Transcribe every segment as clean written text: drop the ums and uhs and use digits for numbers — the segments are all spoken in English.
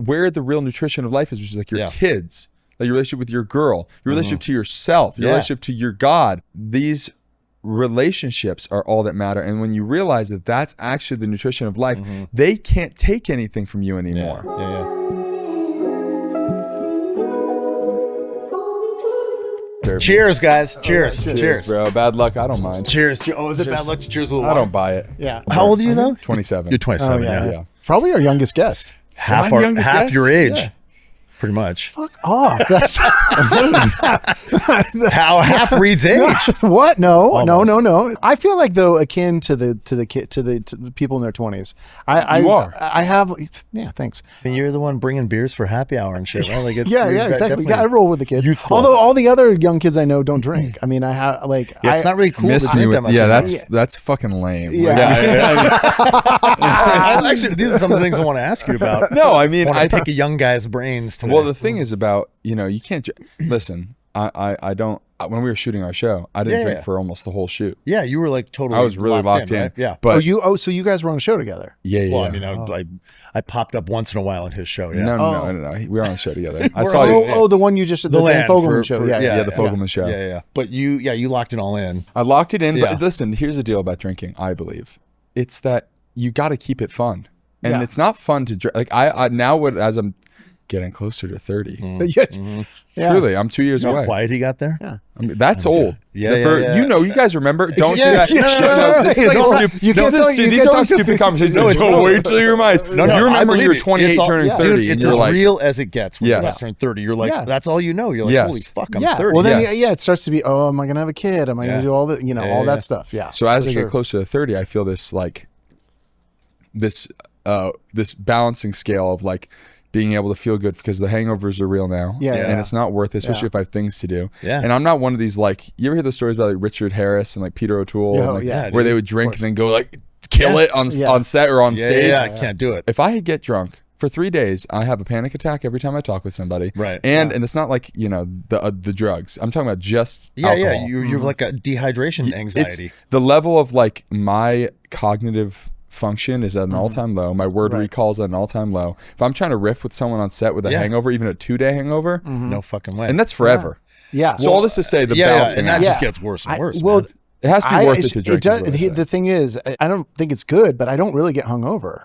where the real nutrition of life is, which is like your kids, like your relationship with your girl, your relationship to yourself, your relationship to your God. These relationships are all that matter. And when you realize that that's actually the nutrition of life, they can't take anything from you anymore. Cheers, guys. Cheers. Cheers, bro. Bad luck. I don't mind. Cheers. Oh, is it bad luck to cheers a little water? I don't buy it. Yeah. How old are you though? 27. You're 27. Yeah. Probably our youngest guest. Half your age. Yeah. Pretty much. Fuck off. That's how half Reed's age. What? No, Almost. no. I feel like though akin to the people in their 20s. I have. Yeah, thanks. And you're the one bringing beers for happy hour and shit, right? Like it's, exactly. Yeah, I roll with the kids. Youthful. Although all the other young kids I know don't drink. I mean, I have like. Yeah, it's not really cool to drink that much. Yeah, that's fucking lame. Actually, these are some of the things I want to ask you about. No, I mean, I pick a young guy's brains tonight. Well, the thing is about, you can't listen. I don't. When we were shooting our show, I didn't drink for almost the whole shoot. Yeah, you were like totally. I was really locked in. Right? Yeah. But so you guys were on a show together. Yeah. Well, I mean, I popped up once in a while in his show. Yeah. No. We were on a show together. I saw you. Oh, the one you just did, the Dan Fogelman show. Yeah, the Fogelman show. Yeah. But you locked it all in. I locked it in. But listen, here's the deal about drinking. I believe it's that you got to keep it fun, and it's not fun to drink. Like I now as I'm getting closer to 30. Truly, I'm 2 years away. How quiet he got there? Yeah. I mean, that's old. Yeah. You guys remember. Don't do that. You these are stupid conversations. No, wait till you're my. No, you remember you're 28 turning 30. Dude, it's as real as it gets when you turn 30. You're like, Yeah. that's all you know. You're like, holy fuck, I'm 30. Well, then, it starts to be, am I going to have a kid? Am I going to do all the, all that stuff? Yeah. So as I get closer to 30, I feel this like, this balancing scale of like, being able to feel good because the hangovers are real now. And it's not worth it, especially if I have things to do. And I'm not one of these, like, you ever hear the stories about like Richard Harris and like Peter O'Toole where they would drink and then go like kill it on set or on stage. I can't do it. If I get drunk for 3 days, I have a panic attack every time I talk with somebody. Right. And it's not like, the drugs. I'm talking about just alcohol. You're like a dehydration anxiety. It's the level of like my cognitive function is at an all-time low. My word recall is at an all-time low. If I'm trying to riff with someone on set with a hangover, even a 2-day hangover, no fucking way. And that's forever. Yeah. So all this to say, the balancing and that just gets worse and worse. Well, it has to be worth it to drink. The thing is, I don't think it's good, but I don't really get hungover.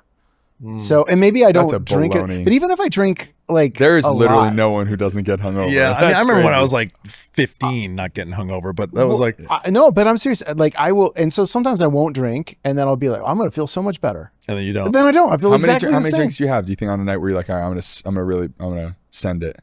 So, and maybe I don't drink it, but even if I drink like there is literally no one who doesn't get hungover. Yeah, I mean, I remember when I was like 15 not getting hungover, but that was like no, but I'm serious. Like I will, and so sometimes I won't drink, and then I'll be like, I'm gonna feel so much better, and then you don't. And then I don't. I feel exactly the same. How many drinks do you have? Do you think on a night where you're like, all right, I'm gonna send it?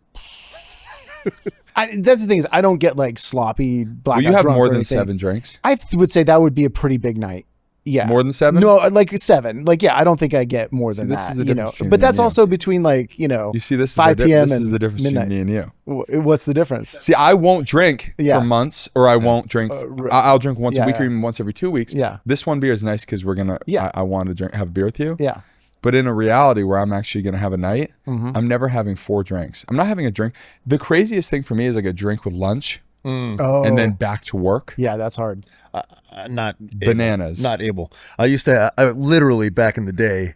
That's the thing is I don't get like sloppy black. Will you have more than 7 drinks? I would say that would be a pretty big night. Yeah. More than 7? No, like 7. Like, I don't think I get more than that. But that's also between like, you see, this 5 p.m. This is the difference midnight. between me and you. What's the difference? See, I won't drink for months, or I won't drink. I'll drink once a week or even once every 2 weeks. Yeah. This one beer is nice because we're gonna. I want to have a beer with you. Yeah. But in a reality where I'm actually gonna have a night, I'm never having 4 drinks. I'm not having a drink. The craziest thing for me is like a drink with lunch. And then back to work. Yeah, that's hard. Not bananas. Able. Not able. I used to. I literally back in the day.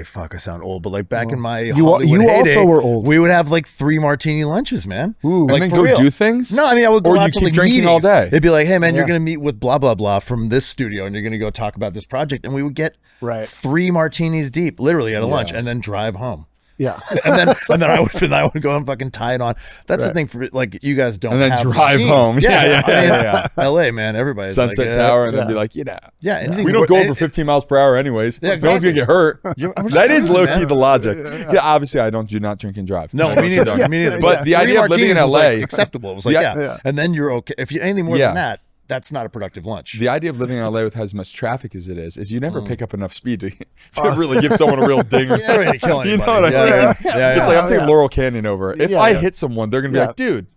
Fuck, I sound old, but like back in my Hollywood heyday, also were old. We would have like 3 martini lunches, man. Ooh, like, and then go do things. No, I mean I would go out to like drinking meetings all day. They'd be like, "Hey, man, you're gonna meet with blah blah blah from this studio, and you're gonna go talk about this project," and we would get 3 martinis deep, literally at a lunch, and then drive home. Yeah, and then I would go and fucking tie it on. That's the thing for like you guys don't. And then have drive home. Yeah. LA, man, everybody's Sunset like, Tower, and then be like, we don't go over 15 miles per hour anyways. No one's gonna get hurt. That is low key the logic. Yeah, obviously I do not drink and drive. No, me neither. But the idea of living in LA, acceptable. It was like and then you're okay. If you anything more than that, that's not a productive lunch. The idea of living in LA with as much traffic as it is you never pick up enough speed to really give someone a real dinger. You're ready to kill anybody. You know what I mean? It's like I'm taking Laurel Canyon over. If I hit someone, they're gonna be like, dude.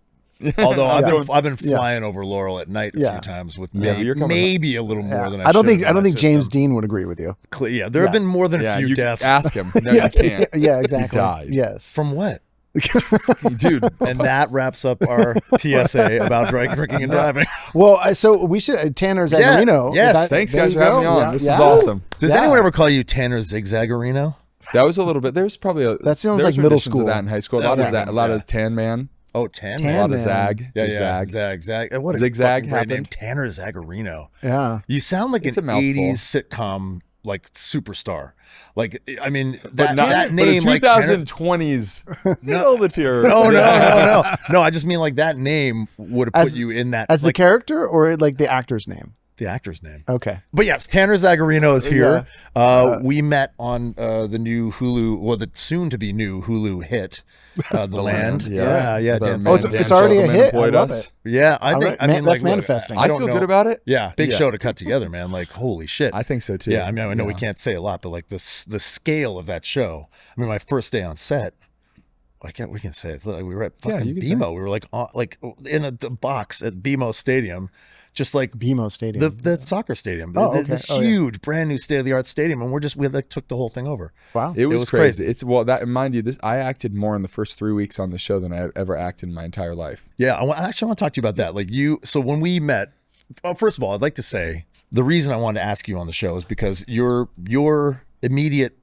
Although I've been flying over Laurel at night a few times with maybe a little more than I don't think James Dean would agree with you. Yeah, there have been more than a few deaths. Ask him. No, you can't. Yeah, exactly. He died. Yes. From what? Dude. And that wraps up our PSA about drinking and driving. Well, so we should Tanner Zagarino. Yes. Thanks guys for having me on. This is awesome. Does anyone ever call you Tanner Zagarino? That was a little bit. There's probably that sounds like middle school. Of that in high school. A lot of Tan Man. Oh, Tan Man. A lot of Zag. Zag. What a Zigzag great name. Tanner Zagarino. Yeah. You sound like an 80s sitcom like superstar. Like, I mean, that name, but 2020s, no, no. I just mean like that name would have put you in that as the character or like the actor's name. The actor's name. Okay. But yes, Tanner Zagarino is here. We met on the new Hulu, well, the soon to be new Hulu hit, The Land. Yes. Yeah. It's already a hit. I love it. Yeah, I mean, that's like, manifesting. I feel good about it. Yeah, big show to cut together, man. Like, holy shit. I think so too. Yeah, I mean, I know we can't say a lot, but like the scale of that show. I mean, my first day on set, we can say it. We were at fucking BMO. We were like in a box at BMO Stadium. Just like BMO Stadium, the soccer stadium, this huge brand new state of the art stadium, and we like took the whole thing over. Wow, it was crazy. It's mind you, I acted more in the first 3 weeks on the show than I ever acted in my entire life. Yeah, I actually want to talk to you about that. Like so when we met, first of all, I'd like to say the reason I wanted to ask you on the show is because your immediate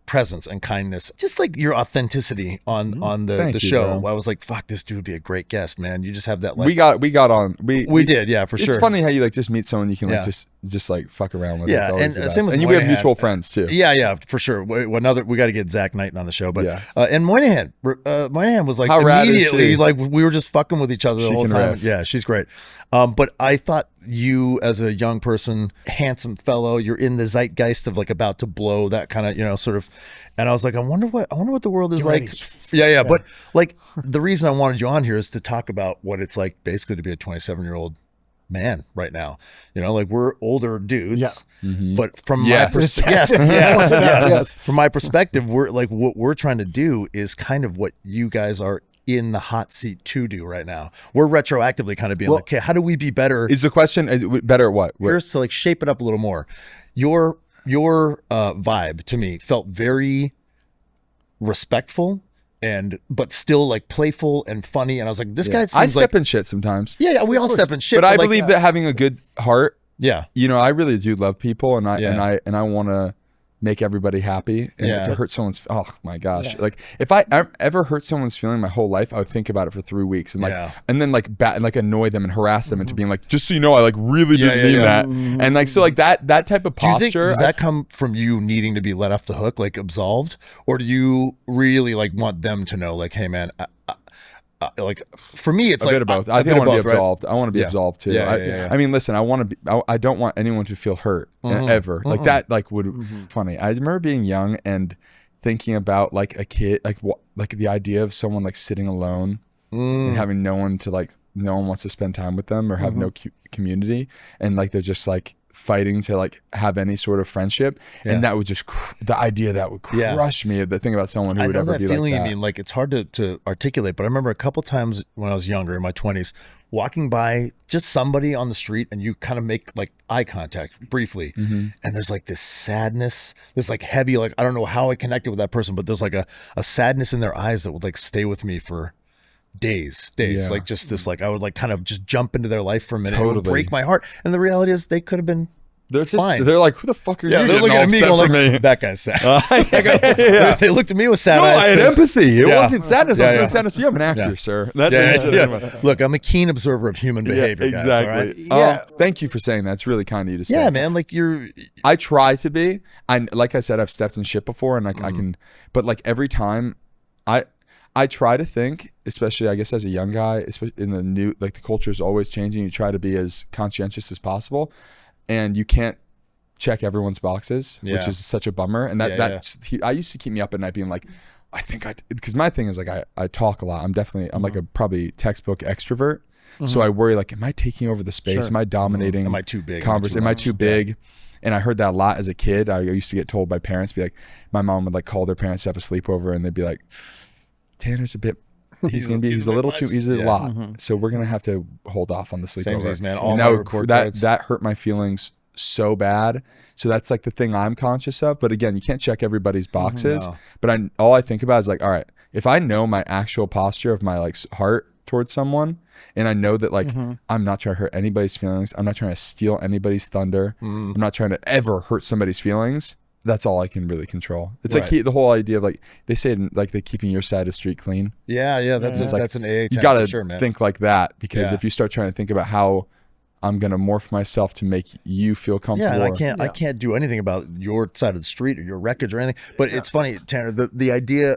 presence and kindness, just like your authenticity on the show. Bro. I was like, fuck, this dude would be a great guest, man. You just have that. Like, we got on. We did, yeah, for sure. It's funny how you like just meet someone you can like just like fuck around with. Yeah, and same with and we have mutual friends too. Yeah, for sure. We got to get Zach Knighton on the show, but and Moynihan was like, how immediately like we were just fucking with each other the whole time. Yeah, she's great. But I thought you as a young person, handsome fellow, you're in the zeitgeist of like about to blow, that kind of sort of. And I was like, I wonder what the world is like. Yeah. But like the reason I wanted you on here is to talk about what it's like basically to be a 27-year-old man right now. Like we're older dudes, but from my from my perspective, we're like what we're trying to do is kind of what you guys are in the hot seat to do right now. We're retroactively kind of being like, okay, how do we be better? Is the question better at what? Here's to like shape it up a little more. Your vibe to me felt very respectful but still like playful and funny, and I was like, this guy seems I step in shit sometimes. Yeah, we all step in shit, but I believe that having a good heart, I really do love people, and I want to make everybody happy, and to hurt someone's, oh my gosh, like if I ever hurt someone's feeling my whole life, I would think about it for 3 weeks and and then like annoy them and harass them into being like, just so you know, I like really didn't mean that, and like so like that type of posture. Does that come from you needing to be let off the hook, like absolved, or do you really like want them to know, like, hey man, like for me it's a like bit of both. I think I want to be absolved. Right? I want to be absolved too. I mean, listen, I don't want anyone to feel hurt ever. Like that like would funny. I remember being young and thinking about like a kid, like the idea of someone like sitting alone and having no one wants to spend time with them or have no community, and like they're just like fighting to like have any sort of friendship, and that would just the idea that would crush me. The thing about someone who would ever be feeling like that. You mean, like it's hard to articulate, but I remember a couple times when I was younger, in my 20s, walking by just somebody on the street, and you kind of make like eye contact briefly, and there's like this sadness, this like heavy, like I don't know how I connected with that person, but there's like a sadness in their eyes that would like stay with me for days, like just this, like I would like kind of just jump into their life for a minute. It would break my heart, and the reality is they could have been fine. They're like, who the fuck are you? They're looking at me going like, that guy's sad. They looked at me with sad eyes. I had empathy. It wasn't sadness. I was feeling sadness for you. I'm an actor, sir. That's Look, I'm a keen observer of human behavior. Exactly. Guys, thank you for saying that. It's really kind of you to say. Yeah, man. Like I try to be. Like I said, I've stepped in shit before, and like I can. But like every time, I try to think, especially I guess as a young guy, in the new, like the culture is always changing. You try to be as conscientious as possible, and you can't check everyone's boxes, which is such a bummer. And I used to keep me up at night being like, because my thing is like I talk a lot. I'm like a probably textbook extrovert. So I worry like, am I taking over the space? Am I dominating? Am I too big? Am I too big? And I heard that a lot as a kid. I used to get told by parents, be like, my mom would like call their parents to have a sleepover, and they'd be like, Tanner's a bit, he's a little too, he's a lot. So we're gonna have to hold off on the sleepover. Same, man. All that hurt my feelings so bad. So that's like the thing I'm conscious of. But again, you can't check everybody's boxes. But all I think about is like, all right, if I know my actual posture of my like heart towards someone, and I know that like I'm not trying to hurt anybody's feelings, I'm not trying to steal anybody's thunder, I'm not trying to ever hurt somebody's feelings, that's all I can really control. It's like the whole idea of like they say like the keeping your side of the street clean. Yeah, that's an AA. You gotta think like that, because if you start trying to think about how I'm gonna morph myself to make you feel comfortable. Yeah, and I can't do anything about your side of the street or your wreckage or anything. But it's funny, Tanner, the idea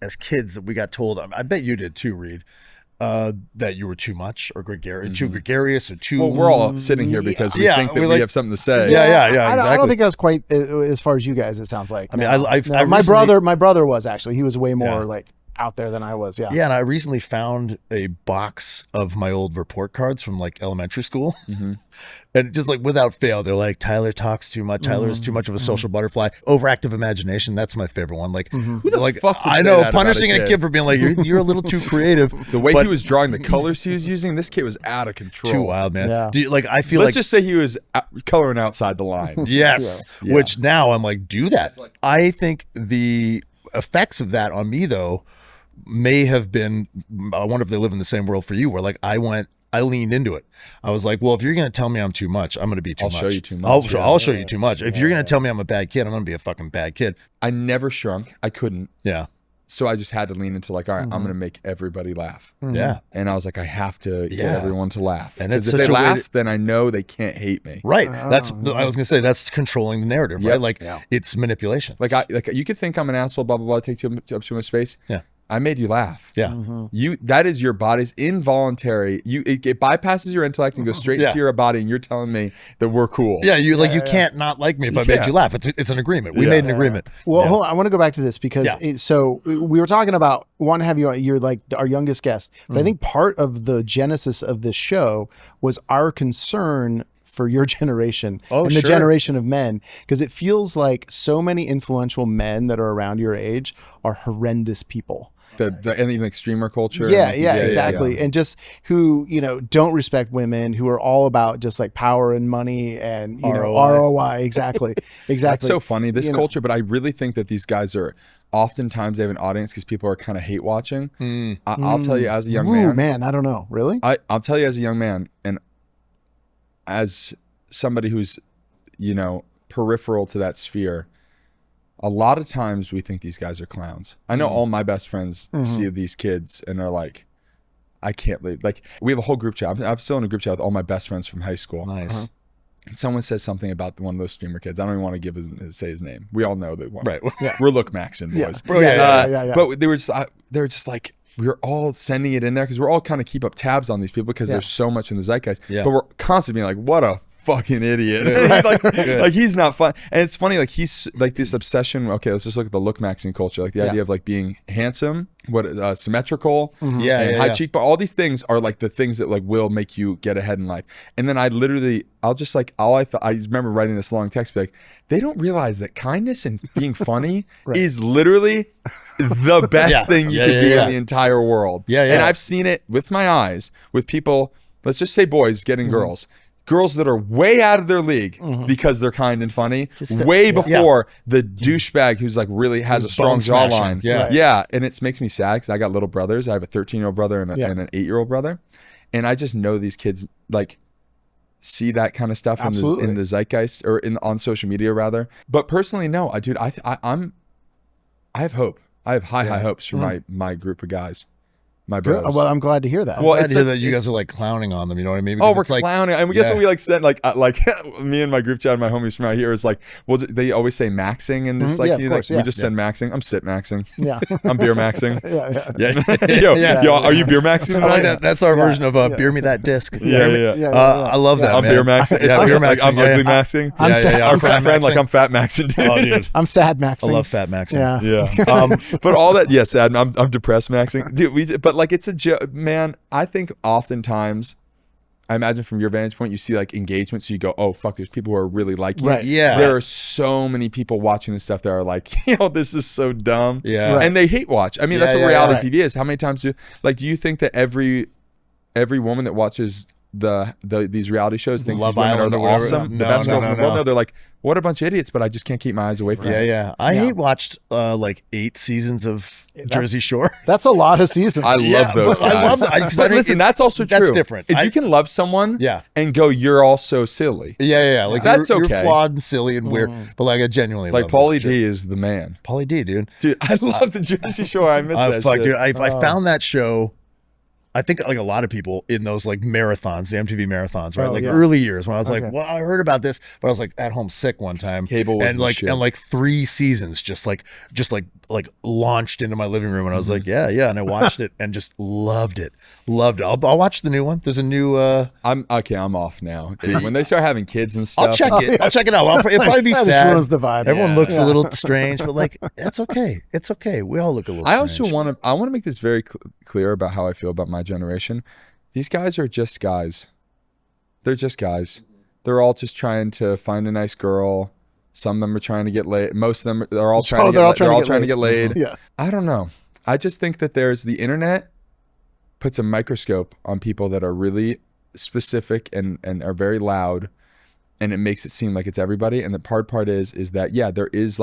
as kids that we got told, I bet you did too, Reed, that you were too much or too gregarious or too. Well, we're all sitting here because we think that we have something to say. Yeah. Exactly. I don't think I was quite as far as you guys. It sounds like. I mean, my brother was actually. He was way more like out there than I was. Yeah. Yeah, and I recently found a box of my old report cards from like elementary school, and just like without fail, they're like, Tyler talks too much. Tyler is too much of a social butterfly. Overactive imagination. That's my favorite one. Like, who the fuck would I say know, that punishing about a kid for being like, you're a little too creative. The way he was drawing, the colors he was using, this kid was out of control. Too wild, man. Yeah. Do you, like, I feel Let's just say he was coloring outside the lines. Yes. Which now I'm like, do that. I think the effects of that on me though may have been, I wonder if they live in the same world for you, where like I leaned into it. I was like, well, if you're going to tell me I'm too much, I'm going to be too much. I'll show you too much. I'll show you too much. If you're going to tell me I'm a bad kid, I'm going to be a fucking bad kid. I never shrunk. I couldn't. Yeah. So I just had to lean into like, all right, I'm going to make everybody laugh. Yeah. And I was like, I have to get everyone to laugh. And it's if they laugh, then I know they can't hate me. Right. I was going to say, that's controlling the narrative, right? Like it's manipulation. Like you could think I'm an asshole, blah, blah, blah, take too much space. Yeah. I made you laugh. Yeah. That is your body's involuntary. It bypasses your intellect and goes straight into your body, and you're telling me that we're cool. Yeah, you can't not like me if I made you laugh. It's an agreement. We made an agreement. Well, hold on. I want to go back to this because so we were talking about want to have you're like our youngest guest, but I think part of the genesis of this show was our concern for your generation and the generation of men, because it feels like so many influential men that are around your age are horrendous people. And even like streamer culture. Yeah, exactly. And just who, don't respect women, who are all about just like power and money and, ROI. Exactly. That's so funny, this culture. But I really think that these guys are, oftentimes they have an audience because people are kind of hate watching. I'll tell you as a young man, I don't know. Really? I'll tell you as a young man, and as somebody who's, peripheral to that sphere, a lot of times we think these guys are clowns. I know all my best friends see these kids and are like, I can't believe, like we have a whole group chat. I'm still in a group chat with all my best friends from high school. Nice. And someone says something about one of those streamer kids. I don't even want to say his name. We all know that one. Right. We're Look Maxon boys. But they were just like, we were all sending it in there because we're all kind of keep up tabs on these people because there's so much in the zeitgeist. But we're constantly being like, what a fucking idiot. like he's not fun. And it's funny, like he's like this obsession. Okay, let's just look at the Look Maxon culture. Like the idea of like being handsome, symmetrical, and high cheekbone. All these things are like the things that like will make you get ahead in life. And then I remember writing this long text like, they don't realize that kindness and being funny is literally the best thing you could be in the entire world. And I've seen it with my eyes with people, let's just say boys getting girls that are way out of their league because they're kind and funny, before the douchebag who's like really has a strong jawline. And it makes me sad because I got little brothers. I have a 13-year-old brother and an 8-year-old brother, and I just know these kids like see that kind of stuff in the zeitgeist or on social media rather. But personally, no, I have hope. I have high hopes for my group of guys. My bros. Well, I'm glad to hear that. Well, I'm glad to hear that you guys are like clowning on them. You know what I mean? Because we're clowning, and guess what we like sent like me and my group chat, my homies from out here is like, well, they always say maxing and this we just send maxing. I'm sit maxing. Yeah, I'm beer maxing. Yo, are you beer maxing? I like that. That's our version of beer me that disc. I love that. I'm beer maxing. It's beer maxing. I'm ugly maxing. Our friend like I'm fat maxing. Oh, dude, I'm sad maxing. I love fat maxing. Yeah. But all that, sad. I'm depressed maxing, dude. But like it's a joke, man. I think oftentimes, I imagine from your vantage point, you see like engagement, so you go, "Oh fuck!" There's people who are really liking it. Yeah, there are so many people watching this stuff that are like, this is so dumb. Yeah, and they hate watch. I mean, that's what reality TV is. How many times do you think that every woman that watches these reality shows think these women are the awesome, the best girls in the world. No, they're like, what a bunch of idiots, but I just can't keep my eyes away from it. Yeah. I watched like 8 seasons of Jersey Shore. That's a lot of seasons. I love those guys. I love that. But listen, that's also true. That's different. If you can love someone and go, you're also silly. Yeah. Like that's you're flawed and silly and weird, but like I genuinely like Pauly D is the man. Pauly D, dude. Dude, I love the Jersey Shore. I miss that shit. Dude, I found that show. I think like a lot of people in those like marathons, the MTV marathons, right? Early years when I was like, well, I heard about this, but I was like at home sick one time. Cable was and like 3 seasons just launched into my living room, and I was like, yeah, and I watched it and just loved it. I'll watch the new one. There's a new. I'm off now, dude. When they start having kids and stuff, I'll check it. I'll check it out. It'll probably be sad. Ruins the vibe. Everyone looks a little strange, but like it's okay. It's okay. We all look a little. I also want to make this very clear about how I feel about my generation. These guys are just guys. They're just guys. They're all just trying to find a nice girl. Some of them are trying to get laid. Most of them are all trying to get laid. Yeah. I don't know. I just think that the internet puts a microscope on people that are really specific and are very loud, and it makes it seem like it's everybody. And the hard part is that there is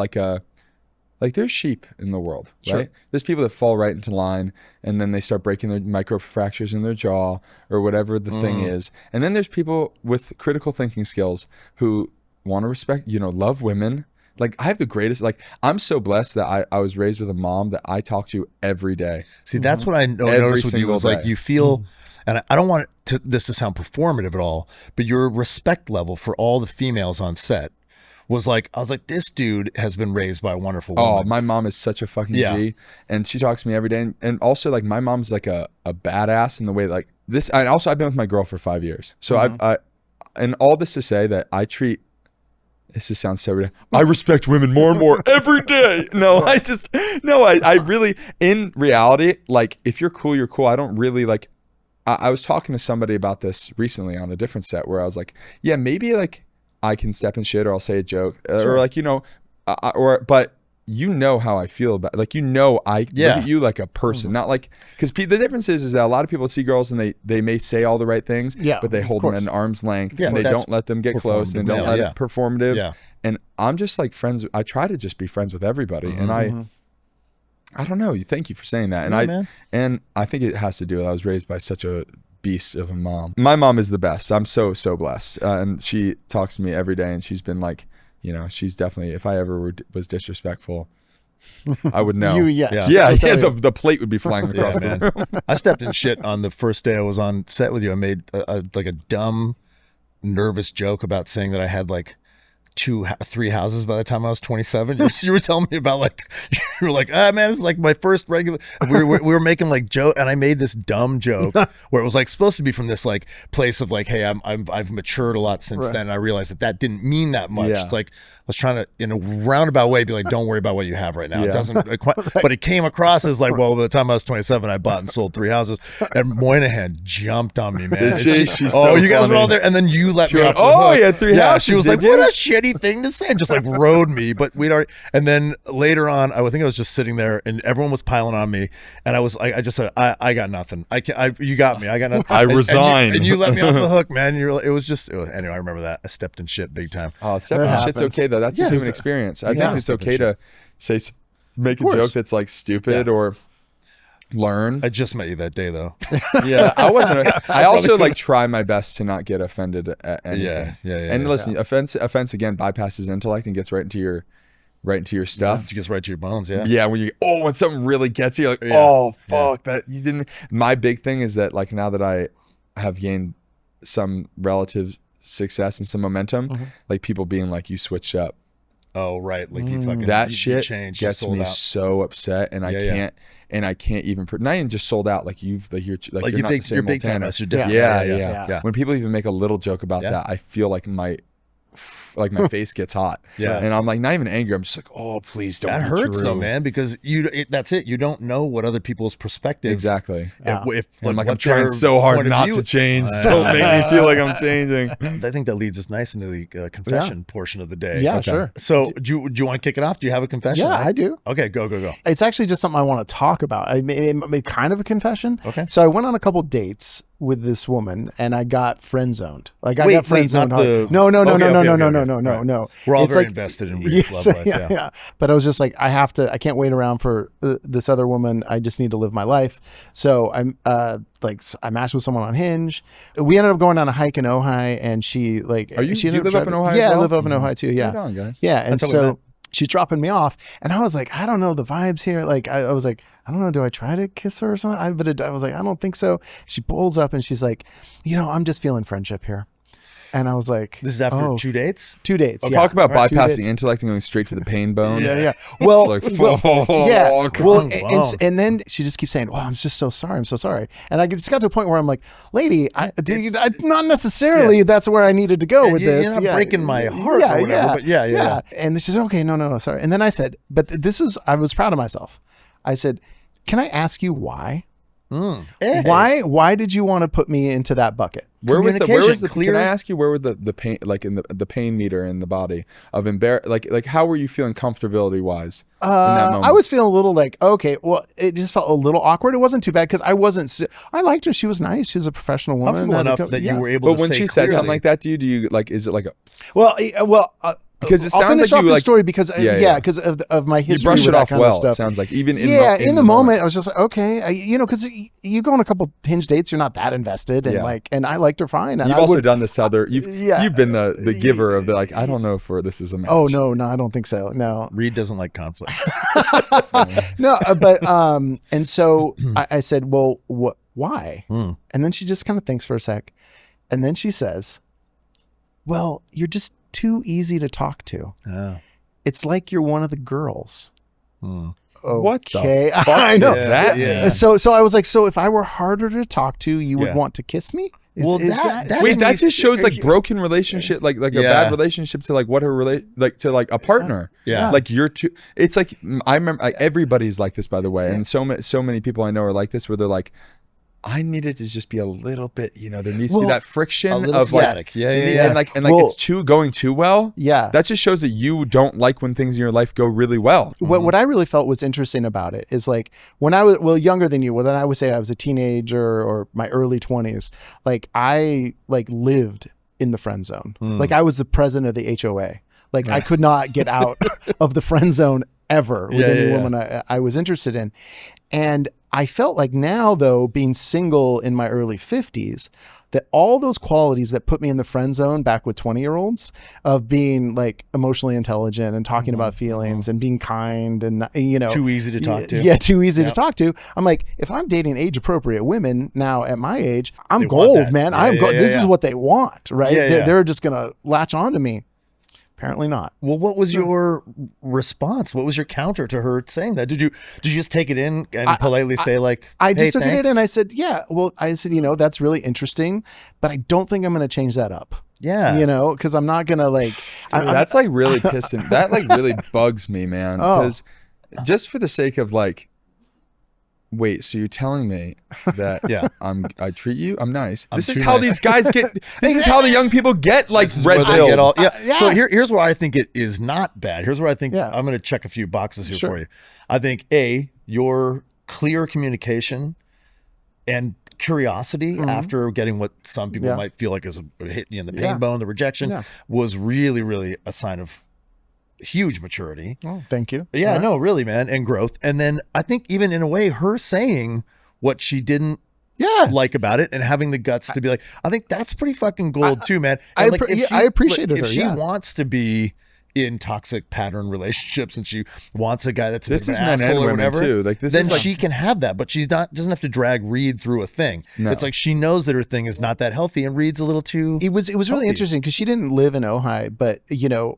there's sheep in the world, right? Sure. There's people that fall right into line, and then they start breaking their microfractures in their jaw or whatever the thing is. And then there's people with critical thinking skills who want to respect, love women. Like I have the greatest, I'm so blessed that I was raised with a mom that I talk to every day. See, that's what I noticed with you was like you feel, and I don't want this to sound performative at all, but your respect level for all the females on set was like, I was like, this dude has been raised by a wonderful woman. Oh, my mom is such a fucking G, and she talks to me every day. And also like my mom's like a badass in the way like this. And also I've been with my girl for 5 years. So and all this to say that I treat, this just sounds so ridiculous, I respect women more and more every day. I really, in reality, like if you're cool, you're cool. I don't really like, I was talking to somebody about this recently on a different set where I was like, yeah, maybe like I can step in shit or I'll say a joke or like, but you know how I feel about, like, I look at you like a person, not like, because the difference is that a lot of people see girls and they may say all the right things, but they hold them at an arm's length and they don't let them get close and don't let it performative. Yeah. And I'm just like friends. I try to just be friends with everybody. And I don't know. Thank you for saying that. And I think it has to do with, I was raised by such a beast of a mom. My mom is the best. I'm so blessed. And she talks to me every day, and she's been like, she's definitely, if I ever was disrespectful, I would know. The plate would be flying across the room. I stepped in shit on the first day I was on set with you. I made like a dumb, nervous joke about saying that I had like 3 houses by the time I was 27. You were telling me about like, you were like, man, this is like my first regular. We were making like joke, and I made this dumb joke where it was like supposed to be from this like place of like, hey, I've matured a lot since then. And I realized that didn't mean that much. It's like I was trying to, in a roundabout way, be like, don't worry about what you have right now. It doesn't quite, but it came across as like, well, by the time I was 27, I bought and sold 3 houses. And Moynihan jumped on me, man. She's so you guys funny. were all there, and then you let me off the hook. Yeah, 3 houses. She was like, what a shitty thing to say, and just like rode me. But we'd already, and then later on, I think I was just sitting there, and everyone was piling on me, and I just said, I got nothing. You got me. I got nothing. I resign. And you let me off the hook, man. Anyway, I remember that. I stepped in shit big time. Oh, stepping in shit's okay though. That's a human experience. I think it's okay to make a joke that's like stupid or learn. I just met you that day though. Yeah, I wasn't. I also like try my best to not get offended at anything. Yeah. And listen, offense again bypasses intellect and gets right into your stuff. It gets right to your bones. Yeah. Yeah. When something really gets you, like, oh fuck that you didn't. My big thing is that like now that I have gained some relative success and some momentum, like people being like, you switched up. Oh right, like you fucking shit gets me so upset, and I can't even not even just sold out. Like you're not the same big time. Yeah. When people even make a little joke about that, I feel like my face gets hot. And I'm like not even angry. I'm just like, oh please don't. That hurts though, man, because that's it. You don't know what other people's perspective. Exactly. I'm trying so hard not to change. Don't make me feel like I'm changing. I think that leads us nice into the confession portion of the day. Yeah, sure. So do you want to kick it off? Do you have a confession? Yeah, I do. Okay, go. It's actually just something I want to talk about. I made kind of a confession. Okay. So I went on a couple dates with this woman and I got friend zoned. Like I got friend zoned. No. We're all very invested in Reed's love life. Yeah. But I was just like, I can't wait around for this other woman. I just need to live my life. So I matched with someone on Hinge. We ended up going on a hike in Ojai, and she do you live up in Ojai? Yeah, as well? I live up in Ojai too. Yeah. Right on, guys. Yeah, and so she's dropping me off, and I was like, I don't know the vibes here. Like I was like, I don't know, do I try to kiss her or something? I was like, I don't think so. She pulls up and she's like, I'm just feeling friendship here. And I was like, this is after 2 dates? 2 dates. Yeah. Talk about bypassing intellect and going straight to the pain bone. Yeah. Well, yeah. And then she just keeps saying, "Oh, I'm just so sorry. I'm so sorry." And I just got to a point where I'm like, "Lady, not necessarily. That's where I needed to go with this. You're not breaking my heart or whatever." But yeah. And she's okay. No, sorry. And then I said, "But I was proud of myself." I said, "Can I ask you why? Hey. Why did you want to put me into that bucket?" Where was the clear? Can I ask you where were the pain, like in the pain meter in the body of like how were you feeling comfortability wise in that moment? I was feeling a little like, okay, well, it just felt a little awkward. It wasn't too bad because I liked her. She was nice. She was a professional woman. Comfortable enough that you were able to say. But when she said something like that to you, do you like, is it like a because it I'll sounds finish like off you the like story because because of my history. You brush with it that off kind well. Of stuff. It sounds like even in the moment I was just like, okay, because you go on a couple Hinge dates, you're not that invested, and and I liked her fine. And you've also done this to other. You've been the giver of the like. I don't know if this is a match. Oh no, I don't think so. No, Reed doesn't like conflict. No, but and so I said, well, why? And then she just kind of thinks for a sec, and then she says, well, you're just too easy to talk to. It's like you're one of the girls. What Okay, the fuck I know is that. Yeah. So I was like, so if I were harder to talk to, you would want to kiss me? That just shows like broken relationship, like a bad relationship to like what her to like a partner. Yeah. Like you're too. It's like I remember everybody's like this, by the way, and so many people I know are like this, where they're like, I needed to just be a little bit, there needs to be that friction of static. Like, and like it's going too well. Yeah. That just shows that you don't like when things in your life go really well. What I really felt was interesting about it is like when I was younger than you, then I would say I was a teenager or my early 20s. Like I lived in the friend zone. Like I was the president of the HOA. Like I could not get out of the friend zone ever with any woman I was interested in. And I felt like now, though, being single in my early 50s, that all those qualities that put me in the friend zone back with 20-year-olds of being like emotionally intelligent and talking about feelings and being kind and, too easy to talk to. Yeah, too easy to talk to. I'm like, if I'm dating age appropriate women now at my age, I'm gold, man. I'm gold. This is what they want, right? They're just going to latch on to me. Apparently not. Well, what was your response? What was your counter to her saying that? Did you just take it in and politely say like, I just took it in and I said, that's really interesting, but I don't think I'm going to change that up. Yeah. Because I'm not going to like. That's like really pissing. That like really bugs me, man. Because just for the sake of like, wait, so you're telling me that I treat you? I'm nice. This is how these guys get. This is how the young people get like red pill. So here's where I think it is not bad. Here's where I think I'm going to check a few boxes here for you. I think your clear communication and curiosity after getting what some people might feel like is hitting you in the pain bone, the rejection was really, really a sign of huge maturity. Oh, thank you. Yeah, no, really, man, and growth. And then I think even in a way, her saying what she didn't like about it and having the guts to be like, I think that's pretty fucking gold too, man. I appreciated her. If she wants to be in toxic pattern relationships and she wants a guy that's this is men and women too. Like this then is like, she can have that, but she's not doesn't have to drag Reed through a thing. No. It's like she knows that her thing is not that healthy, and Reed's a little too. It was really interesting because she didn't live in Ojai, but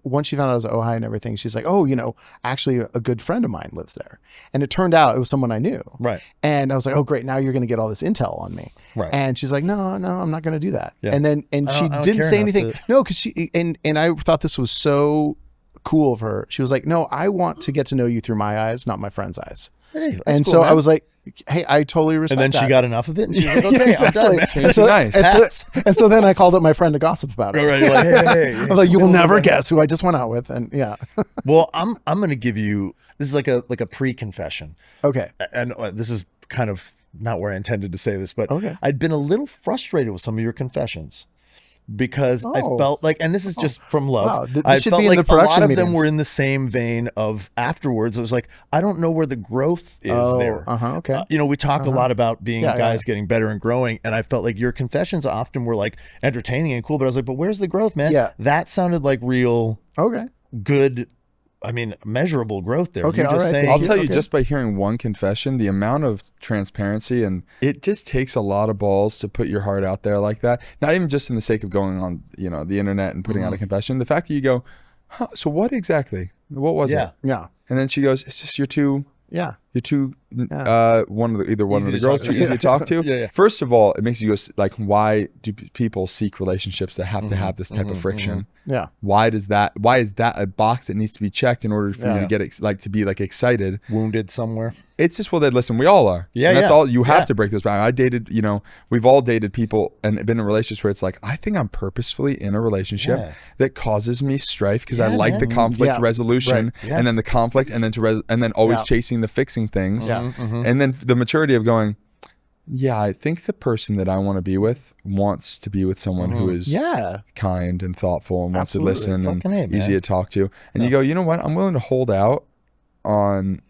once she found out I was Ojai and everything, she's like, oh, actually a good friend of mine lives there, and it turned out it was someone I knew. Right. And I was like, oh great, now you're going to get all this intel on me. Right. And she's like, no, I'm not going to do that. Yeah. And she didn't say anything. No, because she and I thought this was so cool of her. She was like, no, I want to get to know you through my eyes, not my friend's eyes. Hey, and cool, so man. I was like, hey, I totally respect that. And then she got enough of it and she was like, okay, exactly. I'm done. Nice. And so then I called up my friend to gossip about it. Right, you're like, hey. I'm like, you will never guess who I just went out with. And Well, I'm going to give you, this is like a pre-confession. Okay. And this is kind of not where I intended to say this, but I'd been a little frustrated with some of your confessions. Because I felt like, and this is just from love, I felt like a lot of them were in the same vein of afterwards. It was like, I don't know where the growth is there. You know, we talk a lot about being guys getting better and growing, and I felt like your confessions often were like entertaining and cool, but I was like, but where's the growth, man? That sounded like real good, I mean, measurable growth there. Okay, just saying, I'll tell you, just by hearing one confession, the amount of transparency, and it just takes a lot of balls to put your heart out there like that. Not even just in the sake of going on, you know, the internet and putting out a confession. The fact that you go, huh, so what exactly? What was it? Yeah. And then she goes, it's just you're too one of the girls too easy to talk to. First of all, it makes you go like, why do people seek relationships that have to have this type of friction? Why is that a box that needs to be checked in order for you to get to be like excited? Wounded somewhere. It's just, well, then listen, we all are. And that's all you have to break those boundaries. I dated, you know, we've all dated people and been in relationships where it's like, I think I'm purposefully in a relationship that causes me strife because I like the conflict resolution and then the conflict and then always chasing the fixing things. And then the maturity of going, I think the person that I want to be with wants to be with someone who is kind and thoughtful and wants to listen and easy to talk to. And you go, you know what? I'm willing to hold out on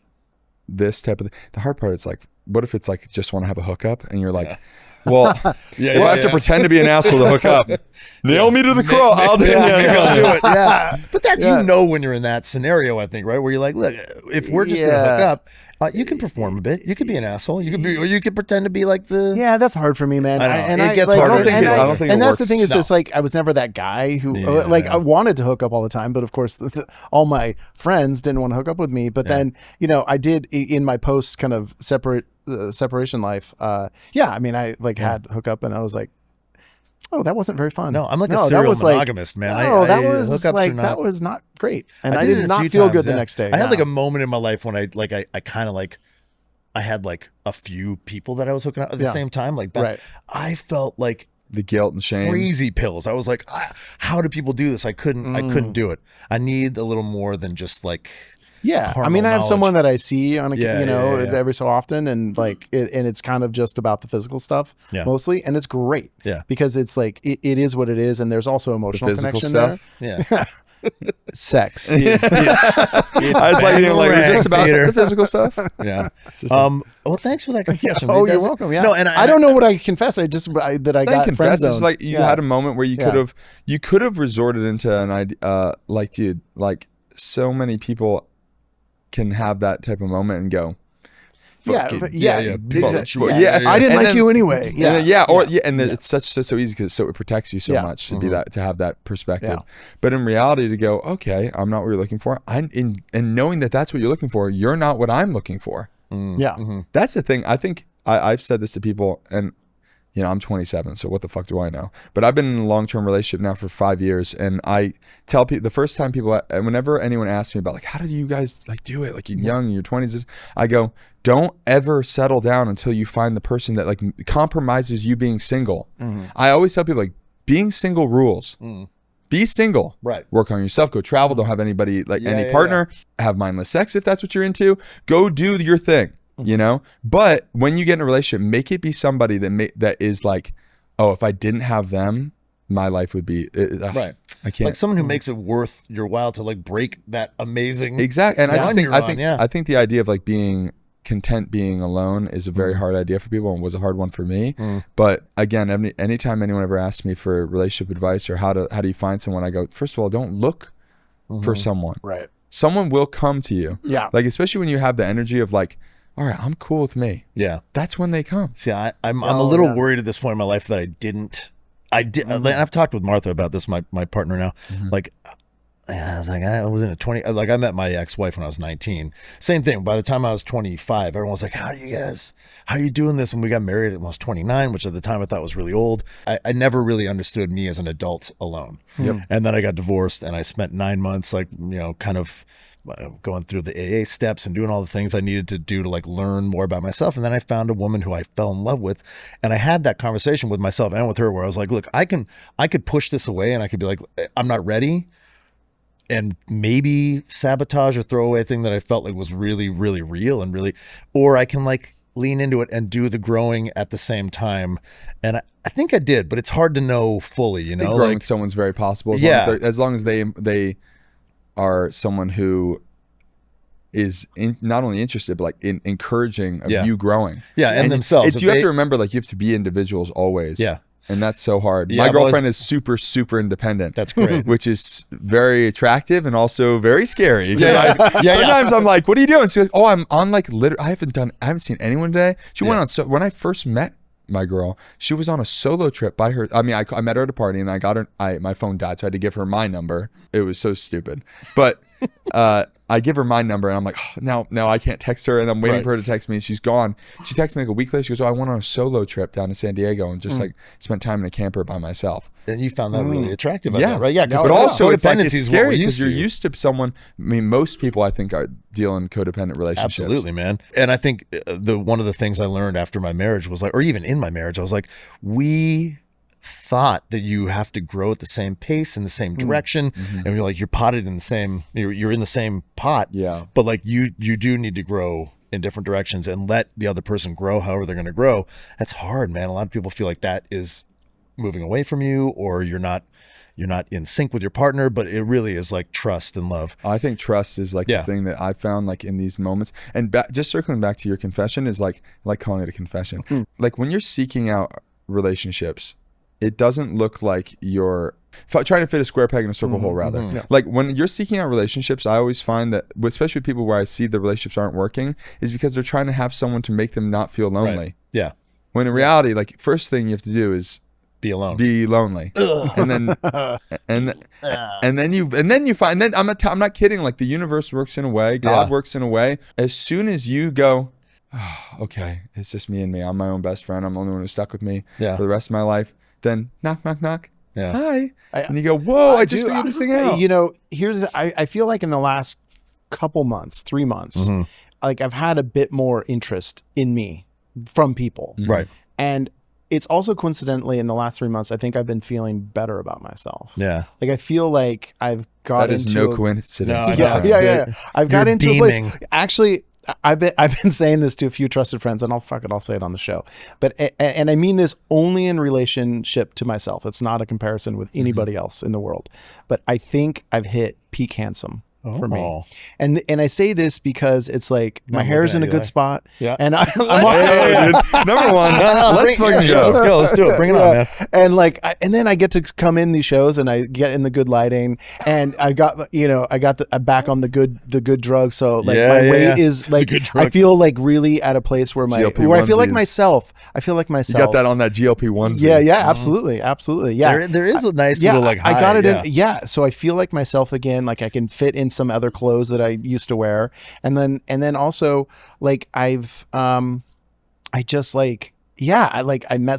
this type of the hard part. It's like, what if it's like just want to have a hookup and you're like, well, if I have to pretend to be an asshole to hook up, nail me to the cross. I'll do it. But that you know when you're in that scenario, I think, right, where you're like, look, if we're just gonna hook up, you can perform a bit. You could be an asshole. You could pretend to be like the. Yeah, that's hard for me, man. It gets harder. I don't think and that's the thing is, it's like I was never that guy who I wanted to hook up all the time, but of course, all my friends didn't want to hook up with me. But then, you know, I did in my post kind of separation life. I mean, I had hook up, and I was like, oh, that wasn't very fun. No, I'm like a serial monogamist, man. That was not great, and I did not feel good the next day. I had like a moment in my life when I kind of like I had like a few people that I was hooking up at the same time. Like, I felt like the guilt and shame, crazy pills. I was like, how do people do this? I couldn't do it. I need a little more than just like. I mean, I have someone that I see on every so often, and like, and it's kind of just about the physical stuff mostly, and it's great. Because it's like it is what it is, and there's also emotional connection stuff. there. Sex. I was like, we're just about the physical stuff. Well, thanks for that confession. You're welcome. Yeah. No, and I don't know what I confess. I just that I got friend zoned. It's like you had a moment where you could have resorted into an idea, like, dude, like so many people can have that type of moment and go, exactly. I didn't like you anyway. It's so easy because it protects you so much to be to have that perspective. But in reality, to go, okay, I'm not what you're looking for. And knowing that that's what you're looking for, you're not what I'm looking for. That's the thing. I think I've said this to people, and you know, I'm 27, so what the fuck do I know? But I've been in a long-term relationship now for 5 years, and I tell people, the first time whenever anyone asks me about like, how did you guys like do it? Like you're young, in your 20s, I go, don't ever settle down until you find the person that like compromises you being single. I always tell people like, being single rules. Be single. Right. Work on yourself. Go travel. Don't have anybody any partner. Have mindless sex if that's what you're into. Go do your thing. You know, but when you get in a relationship, make it be somebody that is like, oh, if I didn't have them, my life would be right. I can't, like someone who makes it worth your while to like break that amazing exactly. And I think the idea of like being content being alone is a very hard idea for people, and was a hard one for me. But again, anytime anyone ever asks me for relationship advice or how do you find someone, I go, first of all, don't look for someone. Right. Someone will come to you. Yeah. Like especially when you have the energy of like, all right, I'm cool with me. Yeah. That's when they come. See, I'm a little worried at this point in my life that I did. I've talked with Martha about this, my partner now. Like, I was like, I was in a 20, like I met my ex-wife when I was 19. Same thing. By the time I was 25, everyone was like, how are you doing this? And we got married when I was 29, which at the time I thought was really old. I never really understood me as an adult alone. And then I got divorced, and I spent 9 months, like, you know, kind of going through the AA steps and doing all the things I needed to do to like learn more about myself. And then I found a woman who I fell in love with, and I had that conversation with myself and with her where I was like, look, I could push this away, and I could be like, I'm not ready, and maybe sabotage or throw away a thing that I felt like was really, really real and really, or I can like lean into it and do the growing at the same time? And I think I did, but it's hard to know fully, you know? Growing with someone's very possible. As long as they are someone who is not only interested, but like encouraging of you growing. Yeah, and themselves. You have to remember, like, you have to be individuals always. Yeah. And that's so hard. My girlfriend is super, super independent. That's great. Which is very attractive and also very scary. Sometimes I'm like, what are you doing? She goes, oh, I'm on like I haven't seen anyone today. She went on, when I first met my girl, she was on a solo trip by her. I mean, I met her at a party and I got her, my phone died, so I had to give her my number. It was so stupid. But I give her my number and I'm like, oh, now I can't text her, and I'm waiting for her to text me and she's gone. She texts me like a week later. She goes, oh, I went on a solo trip down to San Diego and just like spent time in a camper by myself. And you found that really attractive, that, right? Yeah, but also it's like, it's scary because you're used to someone. I mean, most people I think deal in codependent relationships. Absolutely, man. And I think one of the things I learned after my marriage was like, or even in my marriage, I was like, we thought that you have to grow at the same pace in the same direction, and you're potted in the same, you're in the same pot, but like you do need to grow in different directions and let the other person grow however they're going to grow. That's hard, man. A lot of people feel like that is moving away from you, or you're not in sync with your partner, but it really is like trust and love. I think trust is like the thing that I found like in these moments. And just circling back to your confession is like calling it a confession. Like when you're seeking out relationships, it doesn't look like you're trying to fit a square peg in a circle hole, rather. Like when you're seeking out relationships, I always find that, especially with people where I see the relationships aren't working, is because they're trying to have someone to make them not feel lonely. Right. Yeah. When in reality, like, first thing you have to do is be alone. Be lonely. And then and then you find, then I'm not kidding, like the universe works in a way, God works in a way. As soon as you go, oh, okay, it's just me and me. I'm my own best friend. I'm the only one who's stuck with me for the rest of my life. Then knock, knock, knock. Yeah. Hi. And you go, whoa, I just figured this thing out. You know, I feel like in the last couple months, 3 months, like I've had a bit more interest in me from people. Right. And it's also coincidentally in the last 3 months, I think I've been feeling better about myself. Yeah. Like I feel like I've got into. That is no coincidence. No, yeah. I've got into a place. Actually, I've been saying this to a few trusted friends, and I'll say it on the show. But and I mean this only in relationship to myself. It's not a comparison with anybody else in the world. But I think I've hit peak handsome for me. And I say this because it's like my hair's in a good spot. Yeah. And I'm number one. Let's fucking go. Let's go. Let's do it. Bring it on, man. And like, and then I get to come in these shows and I get in the good lighting, and I got I'm back on the good drugs. So like my weight is like, I feel like really at a place where I feel like myself. I feel like myself. You got that on that GLP-1. Yeah, absolutely. Yeah. There is a nice little like high. I got it in. So I feel like myself again. Like I can fit in some other clothes that I used to wear, and then also like I met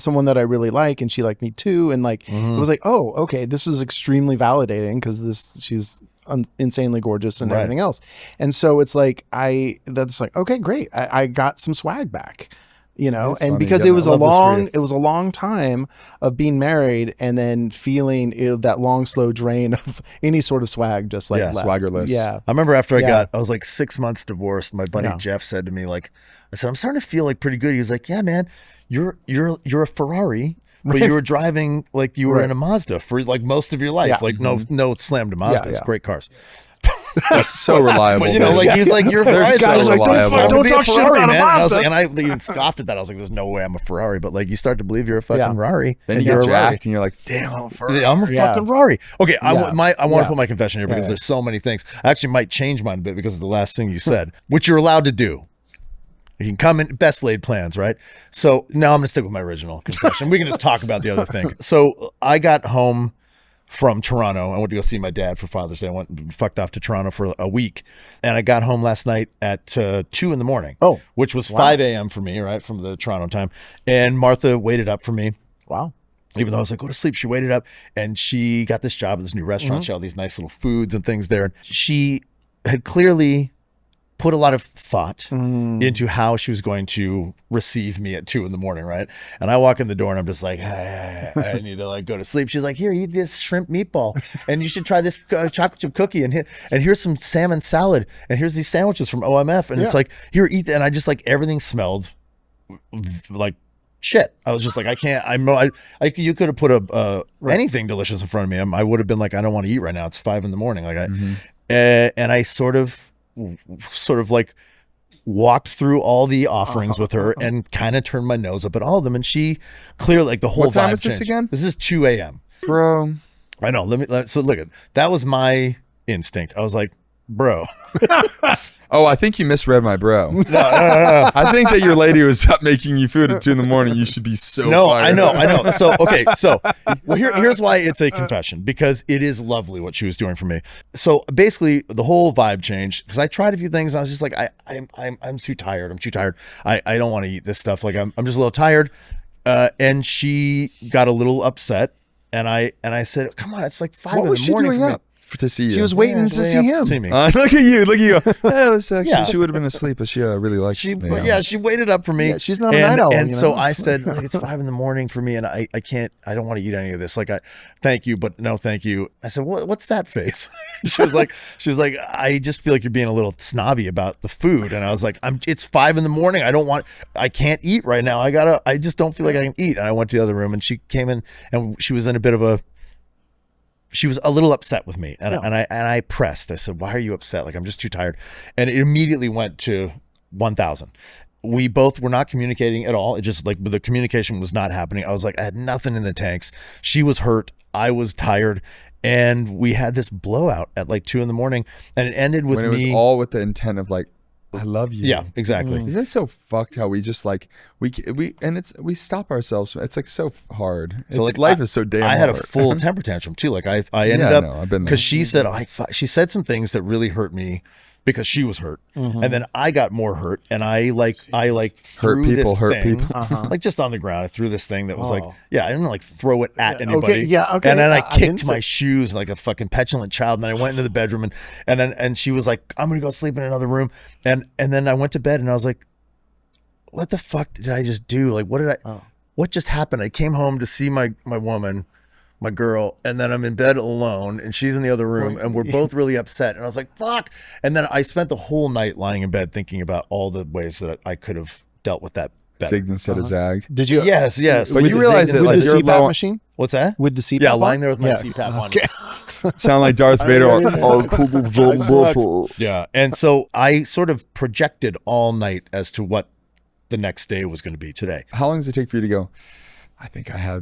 someone that I really like, and she liked me too, and like it was like, oh, okay, this was extremely validating because she's insanely gorgeous and everything else, and so it's like that's like, okay, great, I got some swag back. You know, that's and funny. Because it was a long time of being married and then feeling that long, slow drain of any sort of swag, just like swaggerless. Yeah. I remember after I was like 6 months divorced, my buddy Jeff said to me, like, I said, I'm starting to feel like pretty good. He was like, yeah, man, you're a Ferrari, but you were driving like you were in a Mazda for like most of your life. Yeah. Like no slam to Mazdas, great cars. They're so reliable. But you know, like he's like, you're Ferrari. So like, don't talk shit about a Mazda. And I even scoffed at that. I was like, there's no way I'm a Ferrari. But like, you start to believe you're a fucking Ferrari. Then you're jacked and you're like, damn, I'm a Ferrari. Yeah, I'm a fucking Ferrari. Okay, I want to put my confession here because there's so many things. I actually might change mine a bit because of the last thing you said, which you're allowed to do. You can come in best laid plans, right? So now I'm going to stick with my original confession. We can just talk about the other thing. So I got home from Toronto. I went to go see my dad for Father's Day. I went and fucked off to Toronto for a week. And I got home last night at 2 in the morning. Oh, which was 5 a.m. for me, right? From the Toronto time. And Martha waited up for me. Wow. Even though I was like, go to sleep, she waited up and she got this job at this new restaurant. She had all these nice little foods and things there. And she had clearly put a lot of thought into how she was going to receive me at 2 in the morning, right? And I walk in the door and I'm just like, hey, I need to like go to sleep. She's like, here, eat this shrimp meatball, and you should try this chocolate chip cookie, and here's some salmon salad, and here's these sandwiches from OMF, and it's like, here, eat that. And I just like, everything smelled like shit. I was just like, I can't. You could have put anything delicious in front of me. I would have been like, I don't want to eat right now. It's 5 a.m. Like and I sort of like walked through all the offerings with her and kind of turned my nose up at all of them. And she clearly, like, the whole What time vibe is this changed. again? This is 2 a.m. Bro. I know. So look at that. Was my instinct. I was like, bro. Oh, I think you misread my bro. No. I think that your lady was up making you food at 2 a.m. You should be so fired. I know. So, okay. So here's why it's a confession, because it is lovely what she was doing for me. So basically the whole vibe changed because I tried a few things and I was just like, I'm too tired. I'm too tired. I don't want to eat this stuff. Like I'm just a little tired. And she got a little upset and I said, come on, it's like 5 in the morning for me. To see you. She was waiting to see him. See me. Look at you. It was actually, she would have been asleep, but she really liked me. Yeah, she waited up for me. Yeah, she's not a night owl. And so I said, like, it's 5 in the morning for me, and I don't want to eat any of this. Like, thank you, but no thank you. I said, what's that face? She was like, I just feel like you're being a little snobby about the food. And I was like, it's 5 in the morning. I can't eat right now. I just don't feel like I can eat. And I went to the other room and she came in and she was in she was a little upset with me, and I pressed. I said, "Why are you upset? Like, I'm just too tired." And it immediately went to 1,000. We both were not communicating at all. It just, like, the communication was not happening. I was like, I had nothing in the tanks. She was hurt. I was tired, and we had this blowout at like 2 a.m. and it ended with me. It was all with the intent of like, I love you. Yeah, exactly. Isn't it so fucked how we just like we stop ourselves? It's like so hard. So like life is so damn hard. I had a full temper tantrum too. Like I ended up because she said some things that really hurt me because she was hurt, and then I got more hurt, and I hurt people, like just on the ground. I threw this thing that was like, I didn't like throw it at anybody. Okay. And then I kicked my shoes like a fucking petulant child. And then I went into the bedroom and she was like, I'm gonna go sleep in another room. And then I went to bed and I was like, what the fuck did I just do? Like, what just happened? I came home to see my woman, my girl, and then I'm in bed alone and she's in the other room and we're both really upset. And I was like, fuck. And then I spent the whole night lying in bed thinking about all the ways that I could have dealt with that better. Zigged instead of zagged. Did you? Yes. But you realize that with like the CPAP machine? What's that? With the CPAP? Yeah, lying there with my CPAP on. Okay. Sound like Darth Vader. Yeah. And so I sort of projected all night as to what the next day was going to be today. How long does it take for you to go, I think I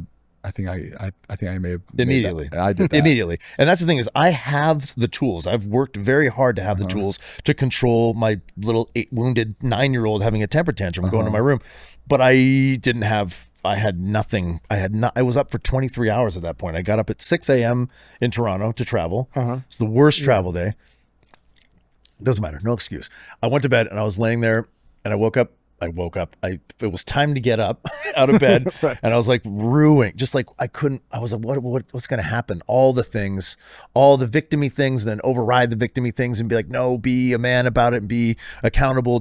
may have immediately. I did that. Immediately. And that's the thing is I have the tools. I've worked very hard to have the tools to control my little wounded 9-year-old having a temper tantrum going to my room. But I had nothing. I was up for 23 hours at that point. I got up at 6 a.m. in Toronto to travel. It's the worst travel day. Doesn't matter. No excuse. I went to bed and I was laying there and I woke up. It was time to get up out of bed. And I was like ruined. Just like I was like, what's going to happen? All the things, all the victim-y things, and then override the victim-y things and be like, no, be a man about it and be accountable.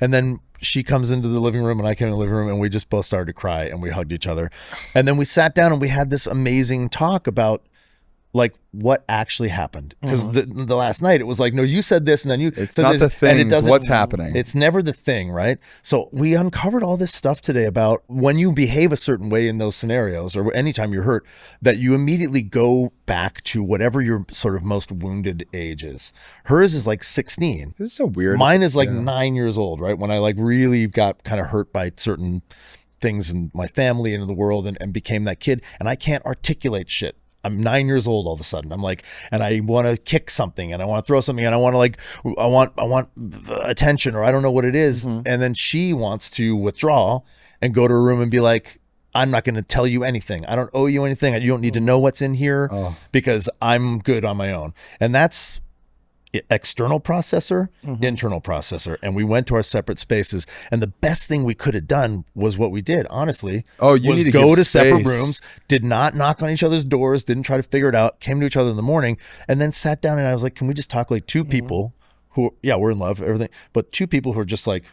And then she comes into the living room and I came in the living room and we just both started to cry and we hugged each other. And then we sat down and we had this amazing talk about like what actually happened. Because the last night it was like, no, you said this and then you it's not the thing, it's what's happening. It's never the thing, right? So we uncovered all this stuff today about when you behave a certain way in those scenarios or anytime you're hurt, that you immediately go back to whatever your sort of most wounded age is. Hers is like 16. This is so weird. Mine is like 9 years old, right? When I like really got kind of hurt by certain things in my family and in the world and became that kid. And I can't articulate shit. I'm 9 years old all of a sudden. I'm like, and I want to kick something and I want to throw something and I want to like, I want attention or I don't know what it is. And then she wants to withdraw and go to a room and be like, I'm not going to tell you anything. I don't owe you anything. You don't need to know what's in here because I'm good on my own. And that's external processor, internal processor. And we went to our separate spaces. And the best thing we could have done was what we did, honestly. You was need to go to space. separate rooms, did not knock on each other's doors, didn't try to figure it out, came to each other in the morning, and then sat down and I was like, can we just talk like two people who, we're in love, everything, but two people who are just like,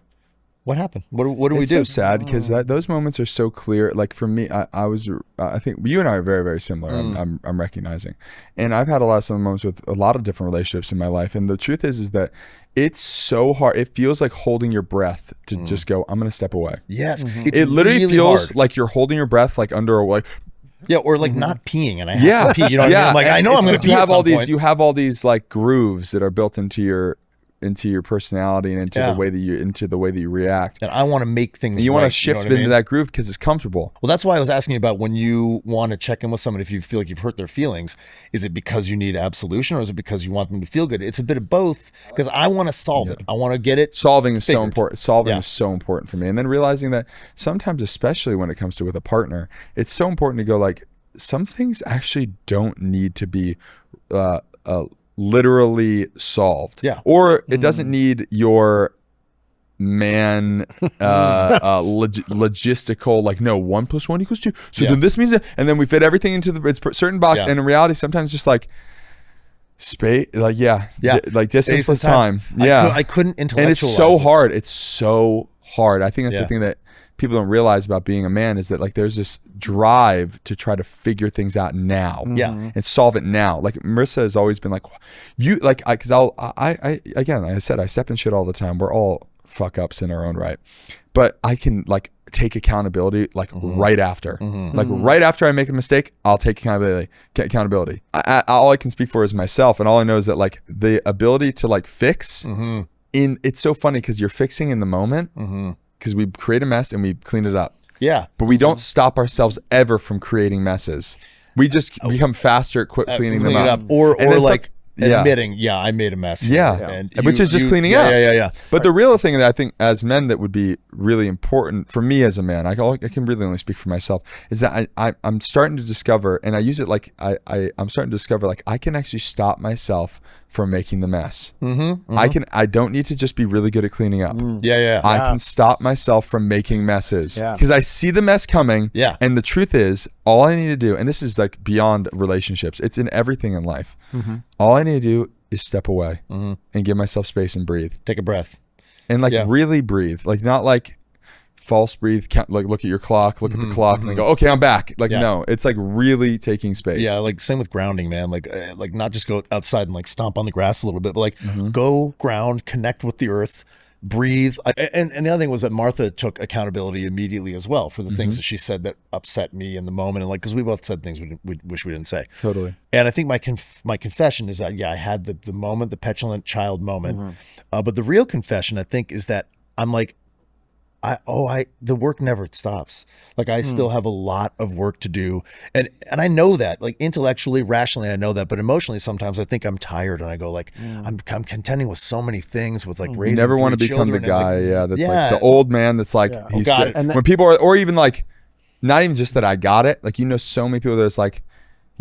What happened? What do we do? It's so sad because those moments are so clear. Like for me, I think you and I are very, very similar. I'm recognizing, and I've had a lot of similar moments with a lot of different relationships in my life. And the truth is that it's so hard. It feels like holding your breath to just go, I'm going to step away. Yes. It literally really feels hard. Like you're holding your breath like under a like. Yeah, or like not peeing, and I have to pee. You know what I mean? I'm like, I know I'm going to pee. You have all these like grooves that are built into your personality and into the way that you react. And I want to make things. And you want to shift into that groove because it's comfortable. Well, that's why I was asking you about when you want to check in with someone if you feel like you've hurt their feelings. Is it because you need absolution, or is it because you want them to feel good? It's a bit of both because I want to solve it. I want to get it. Solving is so important. Solving is so important for me. And then realizing that sometimes, especially when it comes to with a partner, it's so important to go like, some things actually don't need to be literally solved. Yeah. Or it doesn't need your logistical, like, no, 1 + 1 = 2. So then this means that, and then we fit everything into the certain box. And in reality, sometimes just like space, like, like distance plus time. I couldn't intellectualize and it's so hard. It's so hard. I think that's the thing that people don't realize about being a man is that like there's this drive to try to figure things out now and solve it now. Like Marissa has always been like, because I again, like I said, I step in shit all the time. We're all fuck ups in our own right, but I can like take accountability like right after. Like right after I make a mistake, I'll take accountability. All I can speak for is myself, and all I know is that like the ability to like fix it's so funny because you're fixing in the moment. Because we create a mess and we clean it up. Yeah. But we don't stop ourselves ever from creating messes. We just become faster at cleaning them up. Or like admitting, I made a mess. And which is just cleaning up. Yeah. But the real thing that I think as men that would be really important for me as a man, I can really only speak for myself, is that I'm starting to discover, and I use it like I'm starting to discover like I can actually stop myself from making the mess. I don't need to just be really good at cleaning up. I can stop myself from making messes because I see the mess coming. And the truth is, all I need to do, and this is like beyond relationships, it's in everything in life. All I need to do is step away and give myself space and breathe. Take a breath. And like really breathe. Like not like false breathe, like look at your clock, look at the clock and then go, okay, I'm back. Like no, it's like really taking space. Yeah, like same with grounding, man. Like not just go outside and like stomp on the grass a little bit, but like go ground, connect with the earth, breathe. And the other thing was that Martha took accountability immediately as well for the things that she said that upset me in the moment, and like because we both said things we wish we didn't say. Totally. And I think my confession is that I had the moment, the petulant child moment, but the real confession I think is that I'm like, the work never stops. Like I still have a lot of work to do. And I know that, like intellectually, rationally, I know that, but emotionally, sometimes I think I'm tired and I go like, I'm contending with so many things with like raising. You never want to become the guy. Like the old man. That's like, when people are, or even like, not even just that I got it. Like, so many people that's like,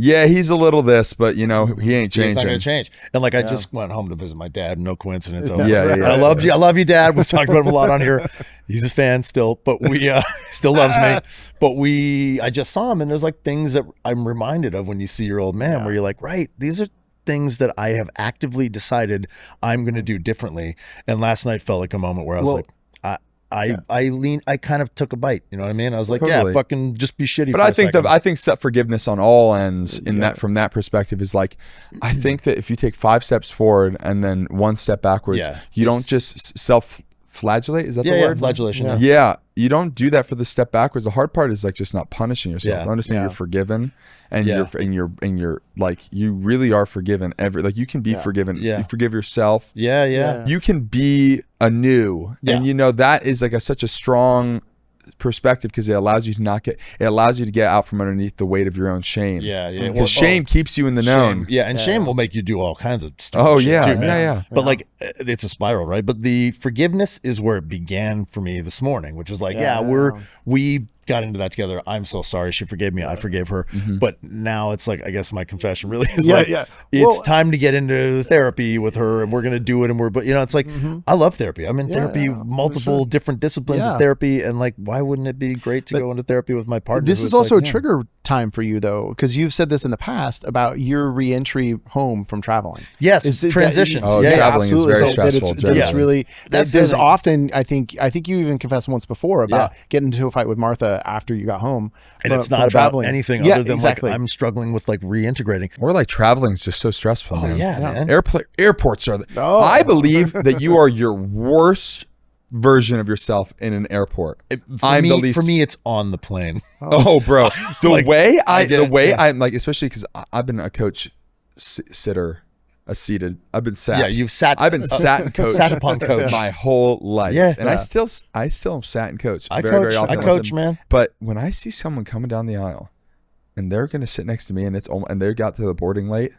yeah, he's a little this, but he ain't changing. He's not gonna change. And like I just went home to visit my dad. No coincidence. I love you, Dad. We've talked about him a lot on here. He's a fan still, but we still loves me. But I just saw him, and there's like things that I'm reminded of when you see your old man, where you're like, right, these are things that I have actively decided I'm going to do differently. And last night felt like a moment where I was like, I kind of took a bite. You know what I mean? I was like, fucking just be shitty. But I think forgiveness on all ends from that perspective is like, I think that if you take 5 steps forward and then 1 step backwards, you don't just self-flagellate. Is that the word? Yeah, flagellation. Yeah. You don't do that for the step backwards. The hard part is like just not punishing yourself. Understand you're forgiven, and you're like, you really are forgiven. You can be forgiven. You forgive yourself. You can be anew, and that is like such a strong perspective because it allows you to get out from underneath the weight of your own shame. Because shame keeps you in the known. Shame will make you do all kinds of stuff. But like it's a spiral, right? But the forgiveness is where it began for me this morning, which is like, we got into that together. I'm so sorry. She forgave me. I forgave her. But now it's like, I guess my confession really is it's time to get into therapy with her, and we're going to do it. And but it's like, I love therapy. I'm in therapy, multiple different disciplines of therapy. And like, why wouldn't it be great to go into therapy with my partner? This is also a trigger time for you though, because you've said this in the past about your reentry home from traveling. Yes, transitions. Traveling is very stressful. It's really there's often I think you even confessed once before about getting into a fight with Martha after you got home, and it's not about anything other than like I'm struggling with like reintegrating, or like traveling is just so stressful. Man. Airports are. I believe that you are your worst version of yourself in an airport. For me, it's on the plane. Oh, bro, the way I'm like, especially because I've been a coach sitter. I've been sat. Yeah, you've sat. I've been sat and coached. Sat upon coach my whole life. Yeah, and I still am sat and coach. I very coach, man. But when I see someone coming down the aisle, and they're gonna sit next to me, and they got to the boarding late.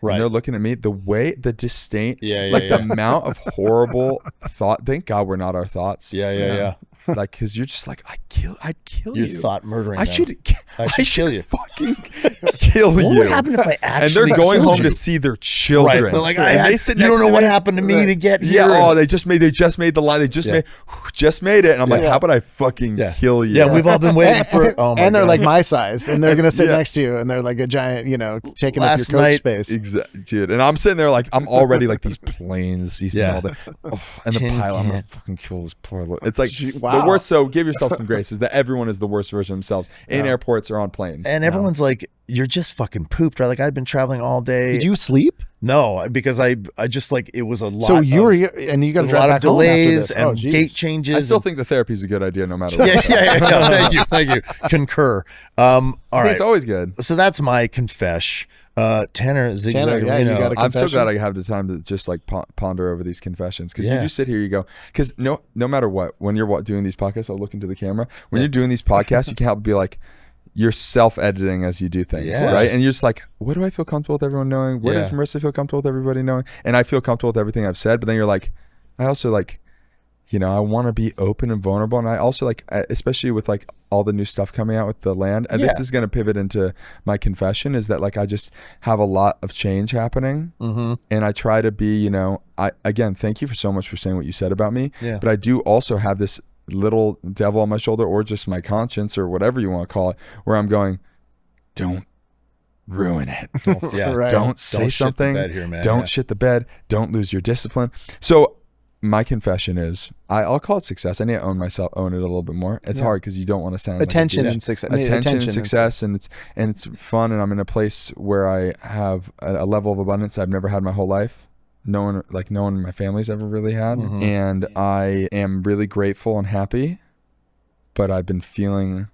Right. And they're looking at me, the disdain, the amount of horrible thought. Thank God we're not our thoughts. Yeah. Like, because you're just like, I'd kill you. You're thought murdering. I should kill you. Fucking kill you. What would happen if I actually? And they're going home to see their children. Right. They're like, you don't know what happened to me to get here. Yeah. Oh, they just made the line. They just made it. And I'm like, how about I fucking kill you? Yeah. We've all been waiting for. Oh my and they're God. like my size, and they're gonna sit next to you, and they're like a giant, taking up your coach space. Exactly, dude. And I'm sitting there like I'm already like these planes, and the pilot. I'm gonna fucking kill this poor. It's like the worst. So give yourself some grace. Is that everyone is the worst version of themselves in airports or on planes, and everyone's like, you're just fucking pooped, right? Like I've been traveling all day. Did you sleep? No, because I just like it was a lot. So you were and you got to drive back home after this. And gate changes. I still think the therapy is a good idea, no matter what. Yeah. Thank you. Concur. All right, it's always good. So that's my confesh. Tanner, Zagarino. I'm so glad I have the time to just like ponder over these confessions, because you just sit here, you go, because no matter what, when you're doing these podcasts, I'll look into the camera. When you're doing these podcasts, you can't help but be like, you're self-editing as you do things, right? And you're just like, what do I feel comfortable with everyone knowing? What does Marissa feel comfortable with everybody knowing? And I feel comfortable with everything I've said, but then you're like, I also like, I want to be open and vulnerable. And I also like, especially with like all the new stuff coming out with the land, and this is going to pivot into my confession, is that like, I just have a lot of change happening. And I try to be, again, thank you so much for saying what you said about me. But I do also have this little devil on my shoulder, or just my conscience, or whatever you want to call it, where I'm going, don't ruin it. Don't say something. Don't shit the bed. Don't lose your discipline. So my confession is, I'll call it success. I need to own it a little bit more. It's hard because you don't want to sound attention like and success. Attention and success, and it's fun, and I'm in a place where I have a level of abundance I've never had my whole life. No one in my family's ever really had. And I am really grateful and happy, but I've been feeling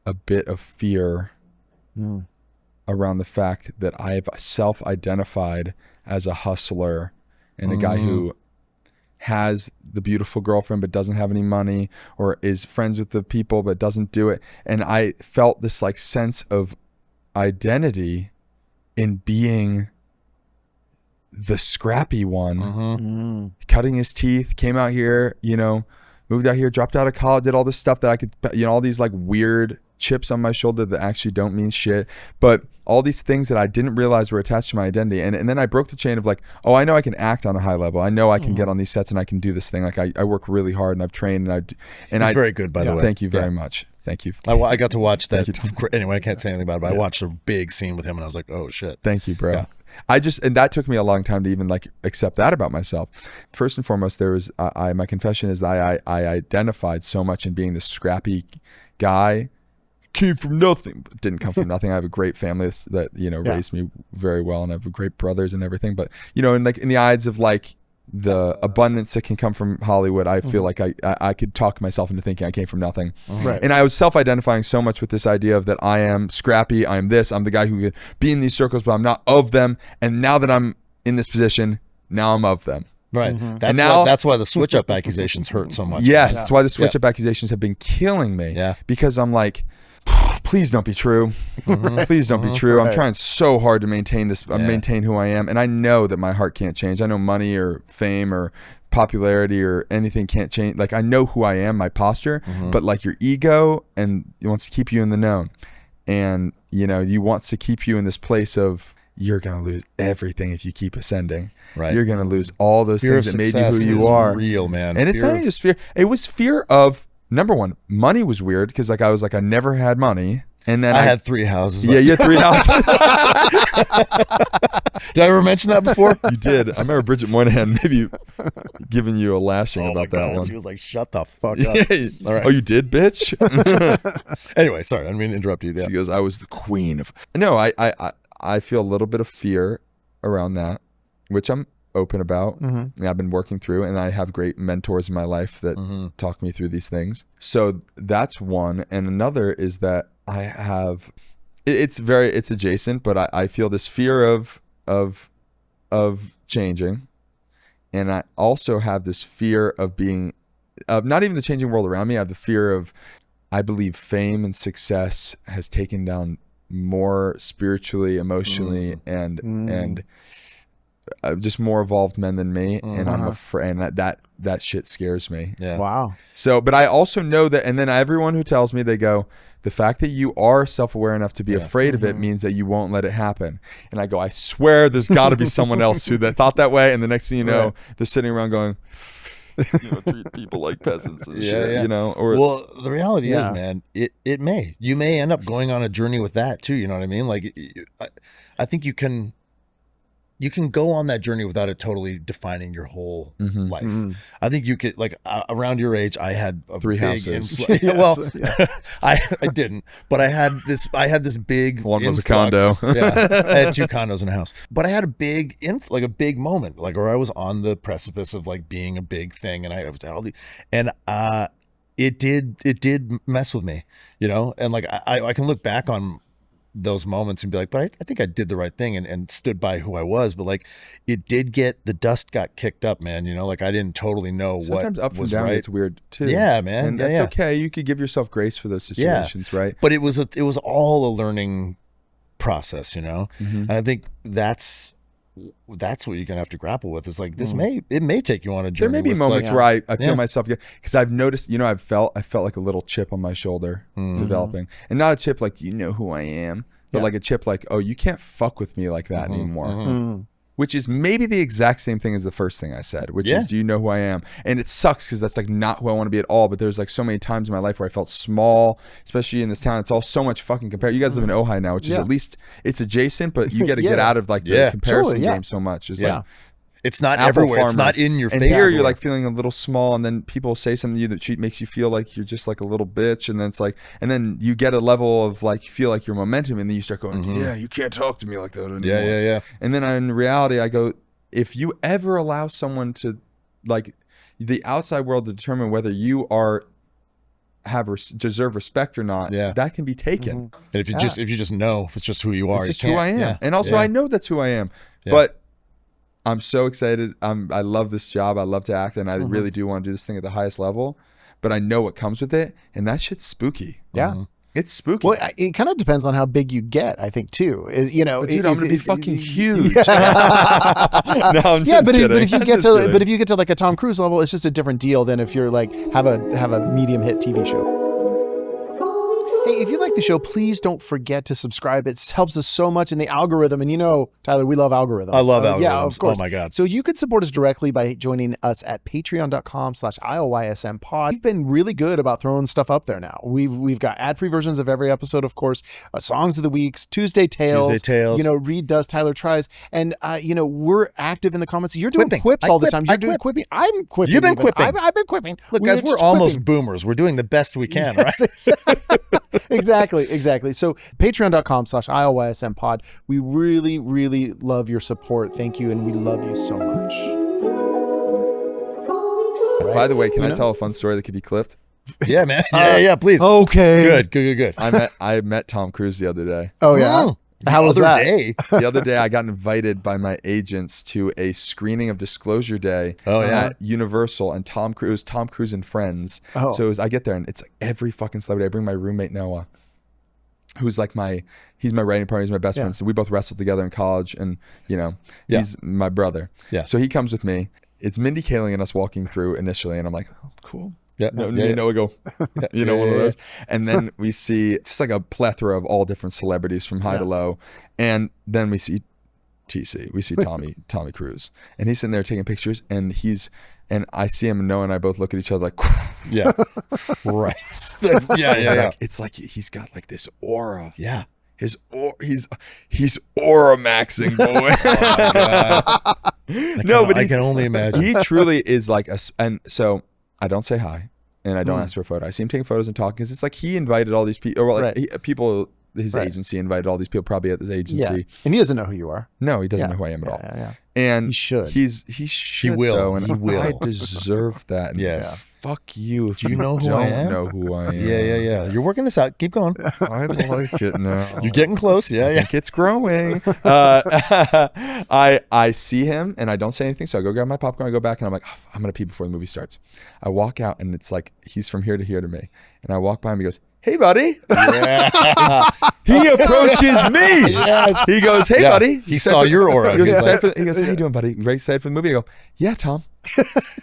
a bit of fear around the fact that I've self-identified as a hustler and a guy who has the beautiful girlfriend but doesn't have any money, or is friends with the people but doesn't do it. And I felt this like sense of identity in being the scrappy one, cutting his teeth, came out here, moved out here, dropped out of college, did all this stuff that I could, all these like weird chips on my shoulder that actually don't mean shit, but all these things that I didn't realize were attached to my identity. And then I broke the chain of like, oh, I know I can act on a high level. I know I can get on these sets and I can do this thing. Like I work really hard and I've trained and It's very good, by the way. Thank you very much. Thank you. I got to watch that. Anyway, I can't say anything about it, but I watched a big scene with him and I was like, oh shit. Thank you, bro. Yeah. And that took me a long time to even like accept that about myself. First and foremost, there was, my confession is that I identified so much in being this scrappy guy. Came from nothing, but didn't come from nothing. I have a great family that raised me very well, and I have great brothers and everything. But and like in the eyes of like the abundance that can come from Hollywood, I feel like I could talk myself into thinking I came from nothing. Right. And I was self-identifying so much with this idea of that I am scrappy, I'm this, I'm the guy who could be in these circles, but I'm not of them. And now that I'm in this position, now I'm of them. Right. That's why the switch up accusations hurt so much. Yes, that's why the switch up accusations have been killing me. Yeah. Because I'm like, please don't be true. Please don't be true. I'm trying so hard to maintain this, maintain who I am. And I know that my heart can't change. I know money or fame or popularity or anything can't change. Like I know who I am, my posture, but like your ego and it wants to keep you in the known. And you wants to keep you in this place of, you're going to lose everything if you keep ascending. Right. You're going to lose all those fear things that made you who you are. Real, man. And it's not just fear. It was fear of, number one, money was weird because like I was like, I never had money. And then I had 3 houses. Yeah, you had 3 houses. Did I ever mention that before? You did. I remember Bridget Moynihan maybe giving you a lashing about that one. She was like, "Shut the fuck up." All right. Oh, you did, bitch? Anyway, sorry, I didn't mean to interrupt you. Yeah. She goes, "I was the queen of." No, I feel a little bit of fear around that, which I'm open about. And I've been working through, and I have great mentors in my life that talk me through these things. So that's one. And another is that I have, it's adjacent, but I feel this fear of changing. And I also have this fear of not even the changing world around me. I have the fear of, I believe fame and success has taken down more spiritually, emotionally, and just more evolved men than me. And I'm afraid, and that shit scares me. Yeah. Wow. So, but I also know that, and then everyone who tells me, they go, the fact that you are self-aware enough to be afraid of it means that you won't let it happen. And I go, I swear there's got to be someone else who that thought that way. And the next thing you know, they're sitting around going, treat people like peasants and shit, Or, well, the reality is, man, you may end up going on a journey with that too. You know what I mean? Like, I think you can go on that journey without it totally defining your whole life. I think you could, like, around your age, I had 3 houses. Well, I didn't, but I had this big one was influx. a condo. I had 2 condos and a house, but I had a big moment, like, where I was on the precipice of like being a big thing, and I was all the, and it did mess with me, and like I can look back on those moments and be like, but I think I did the right thing and stood by who I was. But like, it did the dust got kicked up, man. Like, I didn't totally know sometimes what up was and down right. It's weird too. Yeah, man. And that's okay. You could give yourself grace for those situations, right? But it was all a learning process, And I think that's what you're gonna have to grapple with. Is like, it may take you on a journey. There may be moments where I feel myself because I've noticed, I felt like a little chip on my shoulder developing, and not a chip like who I am, but like a chip like, oh, you can't fuck with me like that anymore. Which is maybe the exact same thing as the first thing I said, which is, do you know who I am? And it sucks because that's like not who I want to be at all. But there's like so many times in my life where I felt small, especially in this town. It's all so much fucking compared. You guys live in Ojai now, which is at least it's adjacent, but you got to get out of like the comparison game so much. It's like, it's not everywhere. It's not in your face. And here you're like feeling a little small, and then people say something to you that makes you feel like you're just like a little bitch, and then it's like, and then you get a level of like, you feel like your momentum, and then you start going, yeah, you can't talk to me like that anymore. Yeah. And then in reality, I go, if you ever allow someone to, like, the outside world to determine whether you deserve respect or not, that can be taken. And if you just know, if it's just who you are, it's just who I am. And also I know that's who I am. But I'm so excited. I love this job. I love to act, and I really do want to do this thing at the highest level. But I know what comes with it, and that shit's spooky. Yeah. It's spooky. Well, it kind of depends on how big you get, I think, too. But dude, I'm going to be fucking huge. No, I'm just kidding. But if you get to like a Tom Cruise level, it's just a different deal than if you're like have a medium hit TV show. Hey, if you like the show, please don't forget to subscribe. It helps us so much in the algorithm. And Tyler, we love algorithms. I love algorithms. Yeah, of course. Oh my God. So you could support us directly by joining us at patreon.com/IOYSMpod. We've been really good about throwing stuff up there now. We've got ad-free versions of every episode, of course, songs of the weeks, Tuesday Tales. Reed does, Tyler tries. And, we're active in the comments. You're doing quips all the time. You're doing quipping. I'm quipping. You've been quipping. I've been quipping. Look, guys, we're almost boomers. We're doing the best we can, right? Exactly. So patreon.com/IOYSMpod. We really, really love your support. Thank you. And we love you so much. Right. By the way, can I tell a fun story that could be clipped? Yeah, man. Yeah, please. Okay. Good. I met Tom Cruise the other day. Oh, yeah? How was that? The other day, I got invited by my agents to a screening of Disclosure Day at Universal, and Tom Cruise and Friends. Oh. So I get there, and it's like every fucking celebrity. I bring my roommate, Noah, who's like he's my writing partner, he's my best friend. So we both wrestled together in college, and he's my brother. Yeah. So he comes with me. It's Mindy Kaling and us walking through initially, and I'm like, oh, cool. Yeah. Noah go, one of those. And then we see just like a plethora of all different celebrities from high to low. And then we see TC. We see Tommy Cruise. And he's sitting there taking pictures, and he's And I see him and Noah and I both look at each other like, yeah, right. It's like he's got like this aura. Yeah. He's aura maxing, boy. I can only imagine. He truly is like and so I don't say hi and I don't ask for a photo. I see him taking photos and talking because it's like he invited all these people, or like people. His agency invited all these people probably at his agency, and he doesn't know who you are. No, he doesn't know who I am at all. And he should. He should. He will. Though, and he will. I deserve that. And yes. Fuck you. If Do you know who don't I am? know who I am. Yeah. You're working this out. Keep going. I like it now. You're getting close. Yeah. I think it's growing. I see him and I don't say anything. So I go grab my popcorn. I go back and I'm like, I'm gonna pee before the movie starts. I walk out and it's like he's from here to here to me. And I walk by him. He goes, "Hey, buddy." Yeah. He approaches me. Yes. He goes, "Hey, buddy." He saw your aura. He goes, "How you doing, buddy? Ready excited for the movie?" I go, "Yeah, Tom."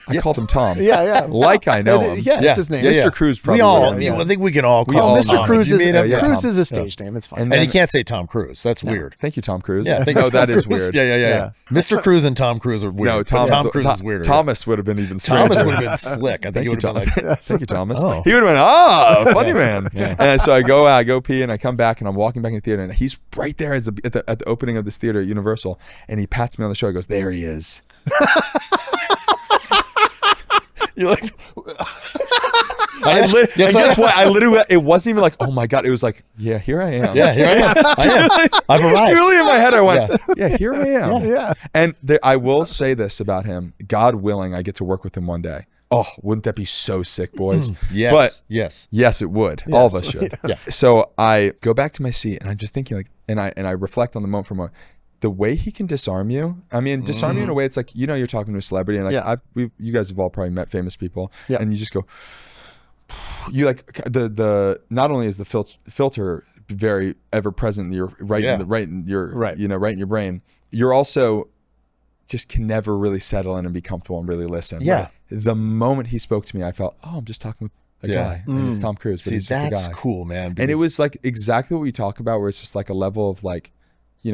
I called him Tom. Yeah. Like I know him. Yeah, it's his name. Mr. Cruz probably. I think we can all call him Mr. Cruz. Cruz Tom. is a stage name. It's fine. And he can't say Tom Cruise. That's weird. Thank you, Tom Cruise. Yeah, that is weird. Yeah. Mr. Cruz and Tom Cruise are weird. No, Tom Cruise is weirder. Thomas would have been even stranger. Thomas would have been slick. I think he would have been like, "Thank you, Thomas." Oh. He would have been, funny man. And so I go pee and I come back and I'm walking back in the theater and he's right there at the opening of this theater at Universal, and he pats me on the shoulder. He goes, "There he is." You're like, guess what? I literally, it wasn't even like, oh my God. It was like, yeah, here I am. Yeah, here I am. I've arrived. Truly in my head, I went, yeah, here I am. Yeah. And I will say this about him. God willing, I get to work with him one day. Oh, wouldn't that be so sick, boys? Yes. But yes, it would. Yes. All of us should. Yeah. So I go back to my seat and I'm just thinking like, and I reflect on the moment for a moment. The way he can disarm you, I mean, disarm you in a way, it's like, you're talking to a celebrity and like, you guys have all probably met famous people and you just go, you like the not only is the filter very ever present in your right in your brain, you're also just can never really settle in and be comfortable and really listen. Yeah. Right? The moment he spoke to me, I felt, I'm just talking with a guy and it's Tom Cruise, but he's just a guy. That's cool, man. And it was like exactly what we talk about, where it's just like a level of like,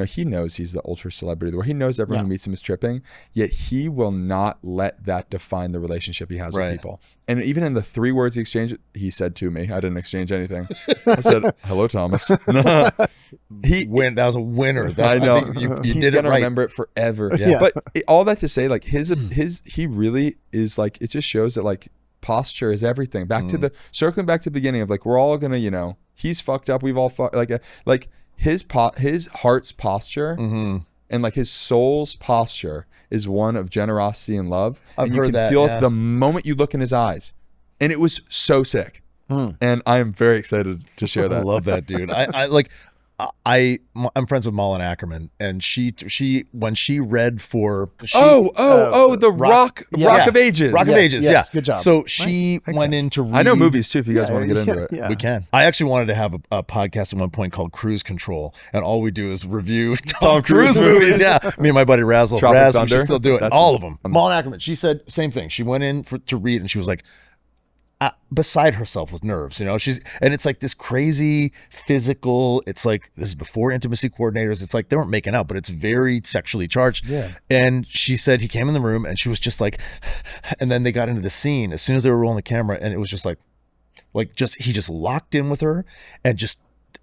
he knows he's the ultra celebrity, where he knows everyone who meets him is tripping, yet he will not let that define the relationship he has with people. And even in the 3 words he exchanged, he said to me, I didn't exchange anything. I said, "Hello, Thomas." That was a winner. I know. You He's did gonna it right. remember it forever. Yeah. But all that to say, like he really is like, it just shows that like posture is everything. Back to circling back to the beginning of like, we're all gonna, he's fucked up. We've all fucked like his heart's posture and like his soul's posture is one of generosity and love. And you can feel it the moment you look in his eyes. And it was so sick. And I am very excited to share that. I love that, dude. I'm friends with Malin Ackerman, and she when she read for the Rock of Ages. Rock of Ages, yes, good job. So she went in to read. I know movies too, if you guys want to get into it. Yeah. We can. I actually wanted to have a podcast at one point called Cruise Control, and all we do is review Tom Cruise movies. Yeah, me and my buddy Razzle, we should still do it. All of them. Malin Ackerman, she said same thing. She went in to read, and she was like, beside herself with nerves, and it's like this crazy physical, it's like, this is before intimacy coordinators, it's like they weren't making out, but it's very sexually charged. And she said he came in the room and she was just like, and then they got into the scene as soon as they were rolling the camera, and it was just like he just locked in with her, and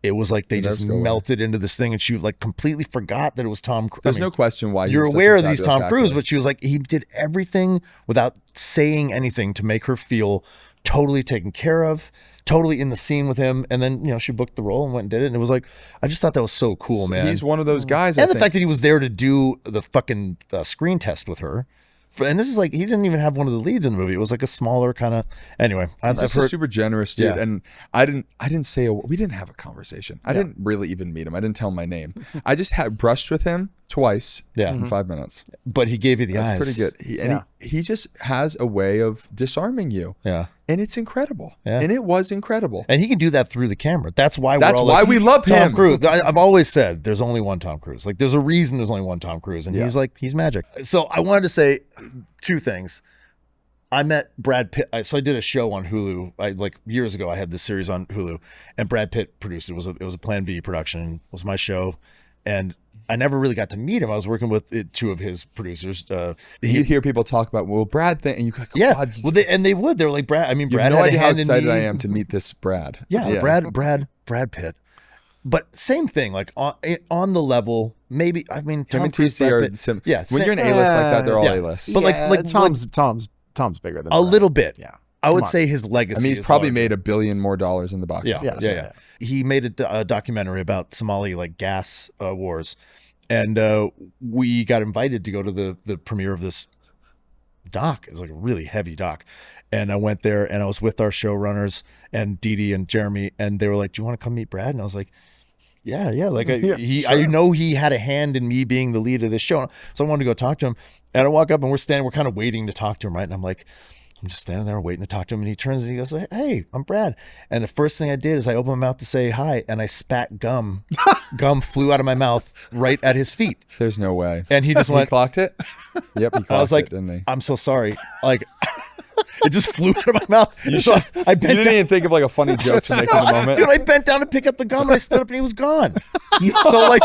it was like they just melted into this thing, and she like completely forgot that it was Tom Cruise. There's no question why you're aware that he's Tom Cruise, but she was like, he did everything without saying anything to make her feel totally taken care of, totally in the scene with him. And then, she booked the role and went and did it. And it was like, I just thought that was so cool, man. He's one of those guys. And the fact that he was there to do the fucking screen test with her. And this is like, he didn't even have one of the leads in the movie. It was like a smaller kind of, anyway. He's just a super generous dude. Yeah. And I didn't say, we didn't have a conversation. I didn't really even meet him. I didn't tell him my name. I just brushed with him twice in 5 minutes. But he gave you the eyes. That's pretty good. He just has a way of disarming you. Yeah. And it's incredible. Yeah. And it was incredible. And he can do that through the camera. That's why we love Tom him. Cruise. I've always said there's only one Tom Cruise. Like, there's a reason there's only one Tom Cruise. And he's magic. So I wanted to say 2 things. I met Brad Pitt. So I did a show on Hulu. Years ago, I had this series on Hulu, and Brad Pitt produced it. It was a Plan B production. It was my show. And I never really got to meet him. I was working with two of his producers. You'd hear people talk about, well, Brad thing, and you go, God, well, they would. They were like, Brad. I mean, Brad have no had idea a how hand excited in me. I am to meet this Brad. Yeah. Brad Pitt. But same thing, like on the level, maybe. I mean, Tom and TC are when you're an A-list like that, they're all A-list. But like Tom's bigger than a Brad. little bit. Yeah, I would say his legacy. I mean, he's probably made $1 billion more in the box office. Yeah. He made a documentary about Somali like gas wars, and we got invited to go to the premiere of this doc. It's like a really heavy doc, and I went there, and I was with our showrunners and Dee Dee and Jeremy, and they were like, "Do you want to come meet Brad?" And I was like, Yeah. Like I know he had a hand in me being the lead of this show, so I wanted to go talk to him. And I walk up, and we're kind of waiting to talk to him, right? And I'm like, I'm just standing there waiting to talk to him, and he turns and he goes, "Hey, I'm Brad." And the first thing I did is I opened my mouth to say hi, and I spat gum. Gum flew out of my mouth right at his feet. There's no way. And he just went, he clocked it? Yep, he clocked I was like, it, didn't he? I'm so sorry. Like, it just flew out of my mouth. So I bent you didn't even think of like a funny joke to make in the moment? Dude, I bent down to pick up the gum, and I stood up, and he was gone. So like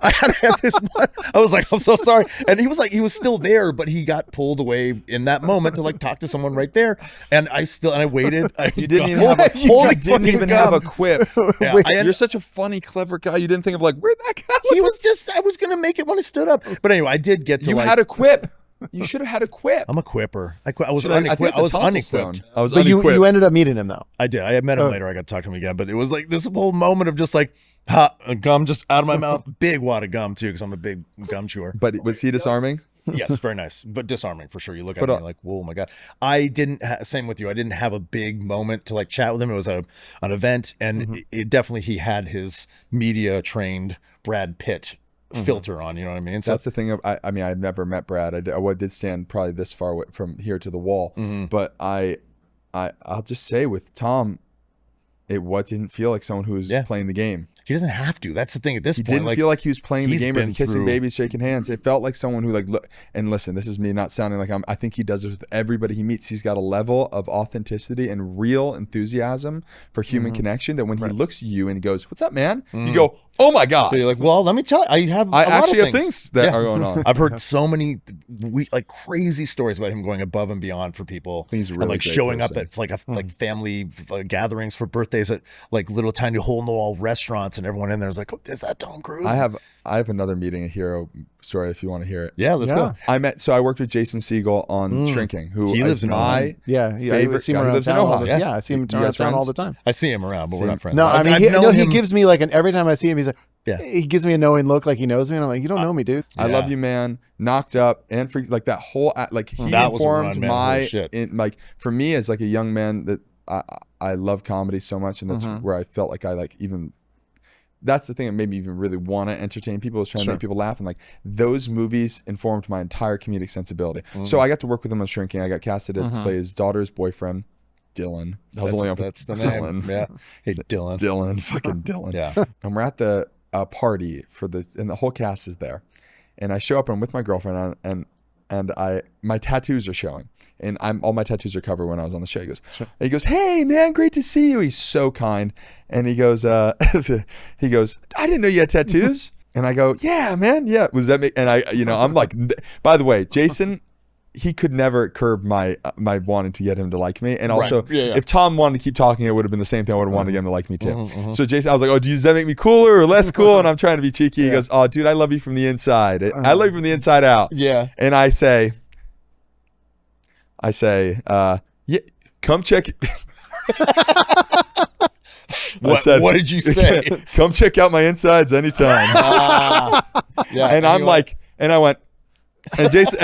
I had to have this one. I was like, I'm so sorry. And he was still there, but he got pulled away in that moment to like talk to someone right there. And I waited. You didn't even have a quip. Yeah. You're such a funny, clever guy. You didn't think of like, where'd that guy? I was going to make it when I stood up. But anyway, I did get to You had a quip. You should have had a quip. I'm a quipper. I was unequipped. I was unequipped. But you ended up meeting him though. I did. I met him later. I got to talk to him again. But it was like this whole moment of just like, gum just out of my mouth. Big wad of gum too, because I'm a big gum chewer. But was he disarming? Yes, very nice, but disarming for sure. You look at me like, whoa, my God. I didn't, same with you. I didn't have a big moment to like chat with him. It was an event, and it definitely, he had his media trained Brad Pitt filter on, you know what I mean? So that's the thing. I mean, I've never met Brad. I did stand probably this far away from here to the wall, but I'll just say with Tom, it didn't feel like someone who was playing the game. He doesn't have to. That's the thing at this point. He didn't feel like he was playing the game or kissing babies, shaking hands. It felt like someone who like, look, and listen, this is me not sounding like I think he does it with everybody he meets. He's got a level of authenticity and real enthusiasm for human connection that when he looks at you and goes, "What's up, man?" You go, "Oh my God." So you're like, well, let me tell you, I actually have things that are going on. I've heard so many like crazy stories about him going above and beyond for people. He's really and like showing up at like family gatherings for birthdays at like little tiny hole in the wall restaurants, and everyone in there is like, "Oh, is that Tom Cruise?" I have another meeting, a hero story if you want to hear it. Yeah, let's go. I worked with Jason Segel on Shrinking, who he lives in my favorite guy. He lives in Ohio. Yeah, I see him around town all the time. I see him around, but we're not friends. No, I mean, he gives me like every time I see him, he's like, he gives me a knowing look, like he knows me, and I'm like, you don't know me, dude. I love you, man. Knocked Up and for like that whole like he informed like for me as like a young man that I love comedy so much, and that's where I felt like I like even. That's the thing that made me even really want to entertain people, was trying to make people laugh. And like those movies informed my entire comedic sensibility. So I got to work with him on Shrinking. I got casted to play his daughter's boyfriend, Dylan. That's the name. Yeah. Hey, Dylan, fucking Dylan. Yeah. And we're at the party and the whole cast is there. And I show up and I'm with my girlfriend and my tattoos are showing. And all my tattoos are covered when I was on the show. He goes, "Hey man, great to see you." He's so kind. And he goes, "I didn't know you had tattoos." And I go, "Yeah, man, yeah." Was that me? And I'm like, by the way, Jason, he could never curb my wanting to get him to like me. And also, if Tom wanted to keep talking, it would have been the same thing. I would have wanted to get him to like me too. So Jason, I was like, "Oh, does that make me cooler or less cool?" And I'm trying to be cheeky. He goes, "Oh, dude, I love you from the inside. I love you from the inside out." Yeah. And I say, yeah, come check it. What did you say? "Come check out my insides anytime." And I'm like, and I went, and Jason,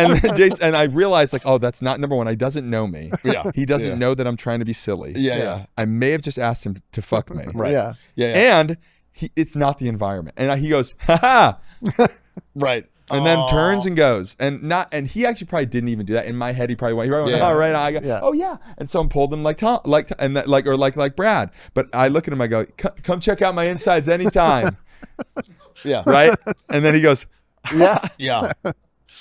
and I realized like, oh, that's not number one. He doesn't know me. Yeah. He doesn't know that I'm trying to be silly. Yeah. I may have just asked him to fuck me. Right. Yeah. And it's not the environment. And he goes, "Ha ha." Right. And then turns and goes, and he actually probably didn't even do that. In my head, he probably went, "All right." I go, "Oh yeah," and someone pulled him like Tom, like Brad. But I look at him, I go, "Come check out my insides anytime." Yeah. Right. And then he goes, Yeah.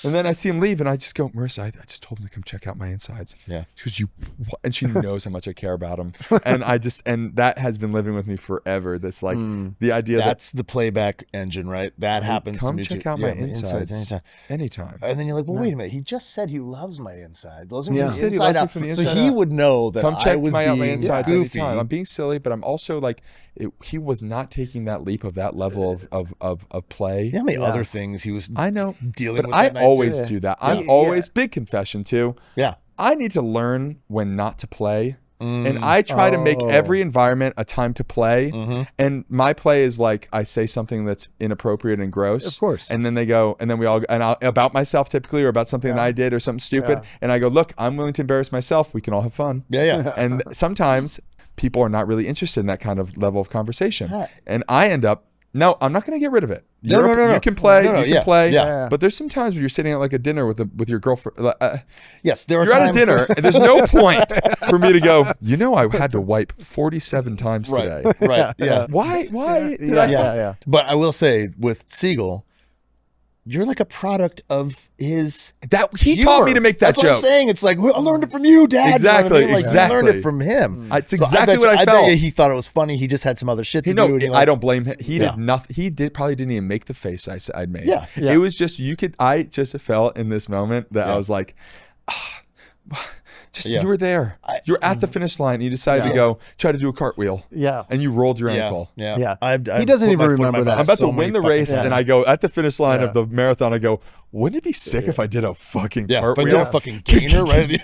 And then I see him leave, and I just go, Marissa, I just told him to come check out my insides. Yeah. She goes, what? And she knows how much I care about him. And that has been living with me forever. That's like the idea that's the playback engine, right? That happens to me. Come check out my insides anytime. And then you're like, well, wait a minute. He just said he loves my insides. He said he loves me from the inside out. So he would know that I was being my insides goofy. anytime. I'm being silly, but I'm also like, he was not taking that leap of that level of play. You know how many other things he was dealing with I always do that. I'm always, big confession too. Yeah. I need to learn when not to play. And I try to make every environment a time to play. And my play is like, I say something that's inappropriate and gross. Of course. And then they go, and then we all, and I'll, about myself typically, or about something that I did or something stupid. And I go, look, I'm willing to embarrass myself. We can all have fun. Yeah. And sometimes people are not really interested in that kind of level of conversation. And I end up, no, I'm not going to get rid of it. No. You can play. You can play. Yeah. But there's some times where you're sitting at like a dinner with your girlfriend. Yes, there are you're times at a dinner, and there's no point for me to go, I had to wipe 47 times today. Right. Yeah. Why? Yeah. But I will say with Siegel, you're like a product of his he taught me to make that That's joke. What I'm saying. It's like, I learned it from you, Dad. Exactly. You know what I mean? Exactly. You learned it from him. It's exactly what I felt. I bet he thought it was funny. He just had some other shit to do. I don't blame him. He did nothing. He probably didn't even make the face I'd made. Yeah. It was just, I just felt in this moment that I was like, you were there. You're at the finish line. And you decided to go try to do a cartwheel. Yeah. And you rolled your ankle. Yeah. He doesn't even remember that. I'm about to win the race, and I go at the finish line of the marathon. I go, wouldn't it be sick if I did a fucking cartwheel? If I did a fucking gainer, right?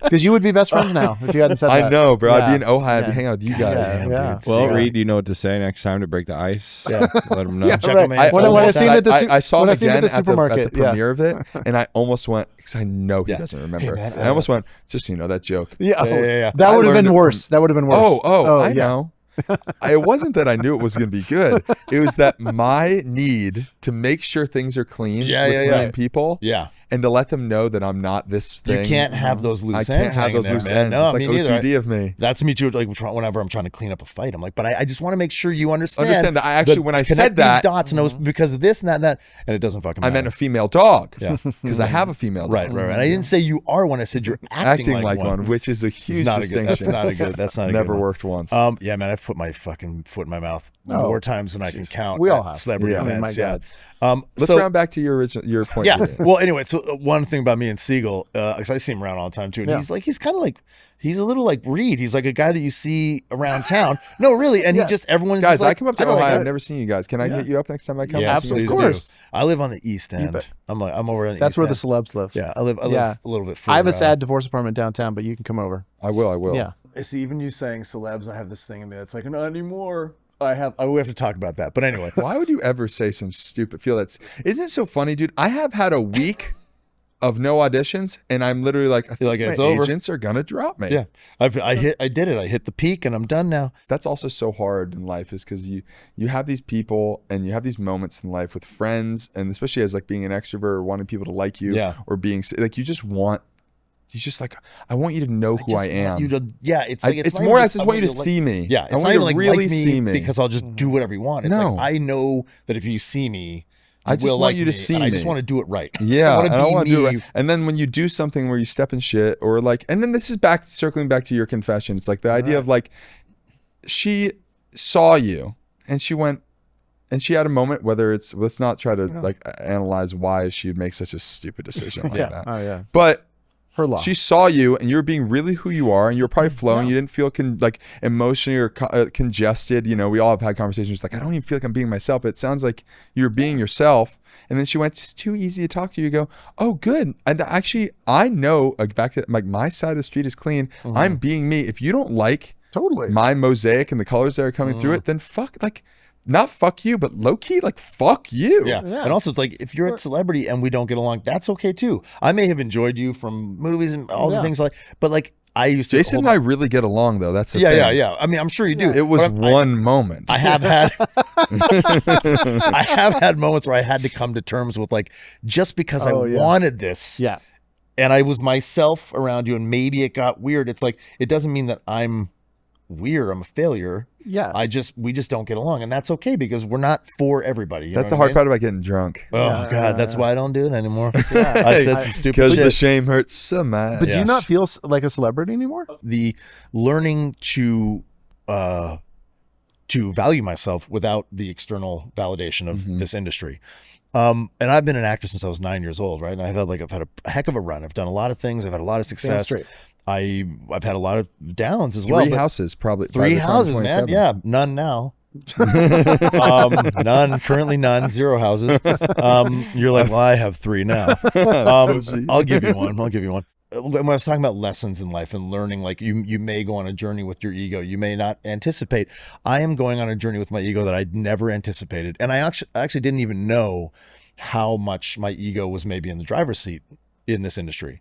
Because you would be best friends now if you hadn't said that. I know, bro. I'd be in Ojai. I'd be hanging out with you guys. Yeah. Well, Reed, you know what to say next time to break the ice. Let him know. Check him out. When I seen it I saw him again at the supermarket, premiere of it, and I almost went, because I know he doesn't remember. Hey, man, I almost went, just so you know, that joke. Yeah. That would have been worse. That would have been worse. I know. It wasn't that I knew it was going to be good. It was that my need to make sure things are clean with people. Yeah. And to let them know that I'm not this thing. You can't have those loose ends. I can't have those loose ends. No, it's like OCD of me. That's me too. Like whenever I'm trying to clean up a fight, I'm like, but I just want to make sure you understand that I actually, when I said that, these dots, and it was because of this and that, and it doesn't fucking matter. I meant a female dog. Yeah. Because I have a female dog. Right. And I didn't say you are one. I said you're acting like one, which is a huge distinction. That's not a good. That's not a never good worked once. Yeah, man, I've put my fucking foot in my mouth more times than I can count. We all have celebrity events. My God. Let's round back to your point. Yeah. Well, anyway, so one thing about me and Siegel, because I see him around all the time too, and he's a little like Reed. He's like a guy that you see around town. No, really, and he just everyone's guys. Just like, I come up to Ohio. I've never seen you guys. Can I hit you up next time I come? Yeah, absolutely. Of course. I live on the East End. I'm over on the That's East where End. the celebs live. Yeah, I live a little bit further. I have a sad divorce apartment downtown, but you can come over. I will. Yeah. See, even you saying celebs, I have this thing in me that's like, not anymore. We have to talk about that. But anyway. Why would you ever say some stupid isn't it so funny, dude? I have had a week of no auditions, and I'm literally like, I feel like it's my over. Agents are gonna drop me. Yeah. I did it. I hit the peak and I'm done now. That's also so hard in life, is because you have these people and you have these moments in life with friends, and especially as like being an extrovert or wanting people to like you, or being like, I want you to know who I am. It's more I just want you to see me. Yeah, I want you to really see me, because I'll just do whatever you want. It's like, I know that if you see me, I just want you to see me. I just want to do it right. Yeah, I want to do it right. And then when you do something where you step in shit, or like, and then this is circling back to your confession. It's like the idea of like, she saw you and she went, and she had a moment, let's not try to like analyze why she would make such a stupid decision like that. Oh yeah. But her loss. She saw you, and you were being really who you are, and you were probably flowing. You didn't feel emotionally or congested. You know, we all have had conversations like, I don't even feel like I'm being myself. But it sounds like you were being yourself. And then she went, it's too easy to talk to you. You go, oh, good. And actually, I know, back to like, my side of the street is clean. I'm being me. If you don't like my mosaic and the colors that are coming through it, then not fuck you, but low key, like, fuck you. Yeah. And also, it's like, if you're a celebrity and we don't get along, that's okay too. I may have enjoyed you from movies and all the things but like, I used to. Jason and I really get along, though. That's the thing. Yeah. I mean, I'm sure you do. It was one moment. I have had, I have had moments where I had to come to terms with like, just because I wanted this. Yeah. And I was myself around you, and maybe it got weird. It's like, it doesn't mean that I'm weird. I'm a failure. Yeah. We just don't get along. And that's okay because we're not for everybody. That's the hard part about getting drunk. Oh, God. That's why I don't do it anymore. I said some stupid shit. Because the shame hurts so much. But do you not feel like a celebrity anymore? The learning to value myself without the external validation of this industry. And I've been an actor since I was 9 years old, right? And I've had a heck of a run. I've done a lot of things. I've had a lot of success. I've had a lot of downs as well. 3 houses, probably. 3 houses, man. Yeah, none now. None, currently none, 0 houses. You're like, well, I have 3 now. I'll give you one. When I was talking about lessons in life and learning, like you may go on a journey with your ego, you may not anticipate. I am going on a journey with my ego that I'd never anticipated, and I actually didn't even know how much my ego was maybe in the driver's seat in this industry.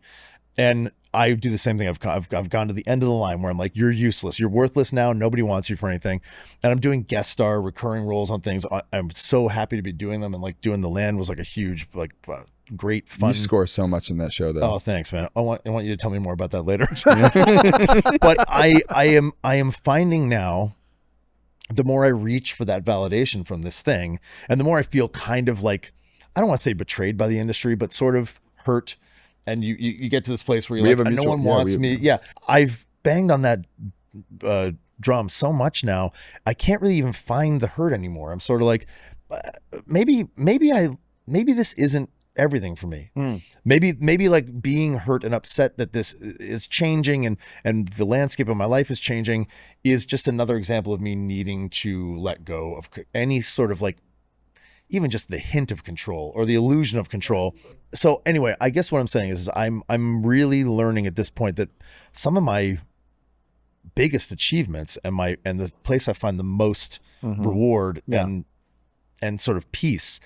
And I do the same thing. I've gone to the end of the line where I'm like, you're useless, you're worthless now, nobody wants you for anything. And I'm doing guest star, recurring roles on things. I'm so happy to be doing them, and like doing The Land was like a huge great fun. You score so much in that show, though. Oh, thanks, man. I want you to tell me more about that later. But I am finding now, the more I reach for that validation from this thing, and the more I feel kind of like, I don't want to say betrayed by the industry, but sort of hurt. And you get to this place where you're like, no one wants me. Yeah, I've banged on that drum so much now, I can't really even find the hurt anymore. I'm sort of like, maybe this isn't everything for me. Maybe like being hurt and upset that this is changing and the landscape of my life is changing is just another example of me needing to let go of any sort of like, even just the hint of control or the illusion of control. So anyway, I guess what I'm saying is I'm really learning at this point that some of my biggest achievements and the place I find the most reward and sort of peace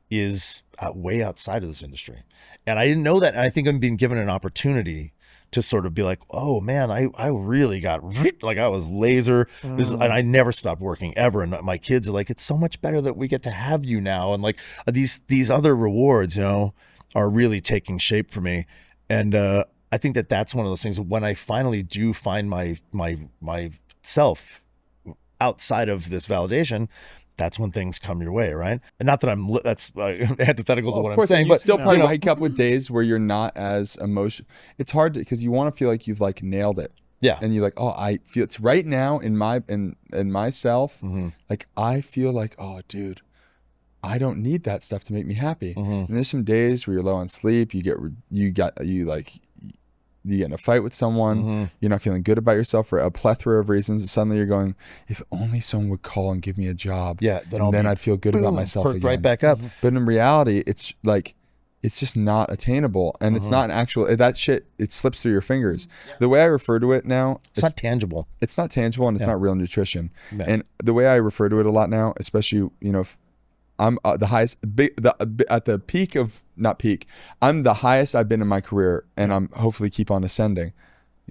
is way outside of this industry. And I didn't know that. And I think I'm being given an opportunity to sort of be like, oh man, I really got like, I was laser. And I never stopped working ever. And my kids are like, it's so much better that we get to have you now. And like these other rewards, you know, are really taking shape for me. And I think that's one of those things when I finally do find myself outside of this validation, that's when things come your way, right? And not that that's antithetical to what I'm saying, but still probably wake up with days where you're not as emotional. It's hard because you want to feel like you've like nailed it. Yeah. And you're like, oh, I feel it's right now in myself. Like I feel like, oh, dude, I don't need that stuff to make me happy. And there's some days where you're low on sleep. You get in a fight with someone, you're not feeling good about yourself for a plethora of reasons, and suddenly you're going, if only someone would call and give me a job, then I'd feel good about myself again. Right back up. But in reality, it's like, it's just not attainable, and it's not an actual, that shit, it slips through your fingers. The way I refer to it now, it's not tangible. It's not tangible, and it's not real nutrition. And the way I refer to it a lot now, especially, you know, I'm the highest, at the peak of, not peak, I'm the highest I've been in my career, and I'm hopefully keep on ascending,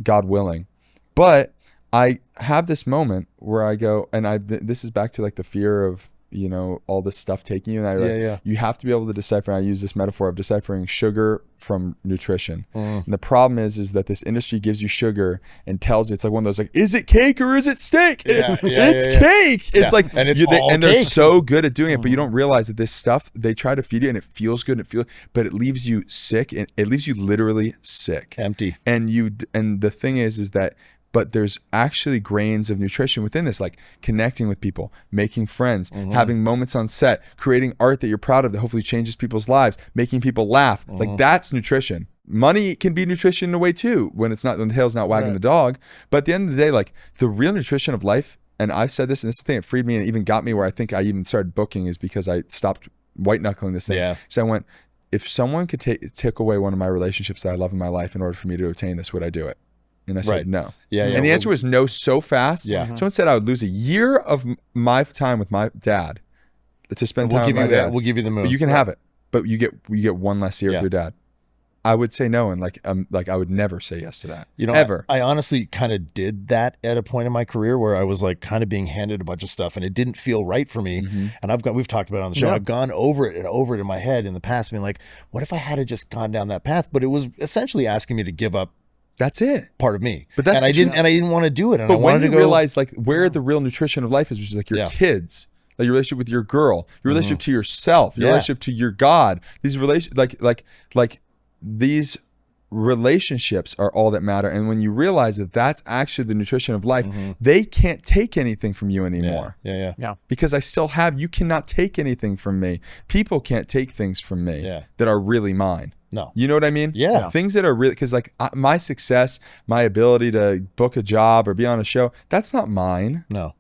God willing. But I have this moment where I go, and this is back to like the fear of, you know, all this stuff taking you, and you have to be able to decipher, and I use this metaphor of deciphering sugar from nutrition. And the problem is that this industry gives you sugar and tells you, it's like one of those like, is it cake or is it steak? It's cake. It's like, and they're so good at doing it, but you don't realize that this stuff they try to feed you and it feels good, but it leaves you sick, and it leaves you literally sick, empty. And the thing is that, but there's actually grains of nutrition within this, like connecting with people, making friends, having moments on set, creating art that you're proud of that hopefully changes people's lives, making people laugh. Like that's nutrition. Money can be nutrition in a way too, when the tail's not wagging the dog. But at the end of the day, like the real nutrition of life, and I've said this, and this is the thing that freed me and even got me where I think I even started booking, is because I stopped white knuckling this thing. So I went, if someone could take away one of my relationships that I love in my life in order for me to obtain this, would I do it? And I said no. And the answer was no so fast. Someone said I would lose a year of my time with my dad to spend time with my dad. We'll give you the moon. But you can have it, but you get one less year with your dad. I would say no, and like I would never say yes to that. You know, ever. I honestly kind of did that at a point in my career where I was like kind of being handed a bunch of stuff, and it didn't feel right for me. And we've talked about it on the show. I've gone over it and over it in my head in the past, being like, what if I had just gone down that path? But it was essentially asking me to give up That's it. part of me. But that's and I didn't want to do it. And I wanted to go realize like where the real nutrition of life is, which is like your kids, like your relationship with your girl, your relationship to yourself, your relationship to your God. These these relationships are all that matter. And when you realize that that's actually the nutrition of life, they can't take anything from you anymore. Yeah. Because I still have, you cannot take anything from me. People can't take things from me that are really mine. No. You know what I mean? Yeah. Things that are really, because like my success, my ability to book a job or be on a show, that's not mine. No.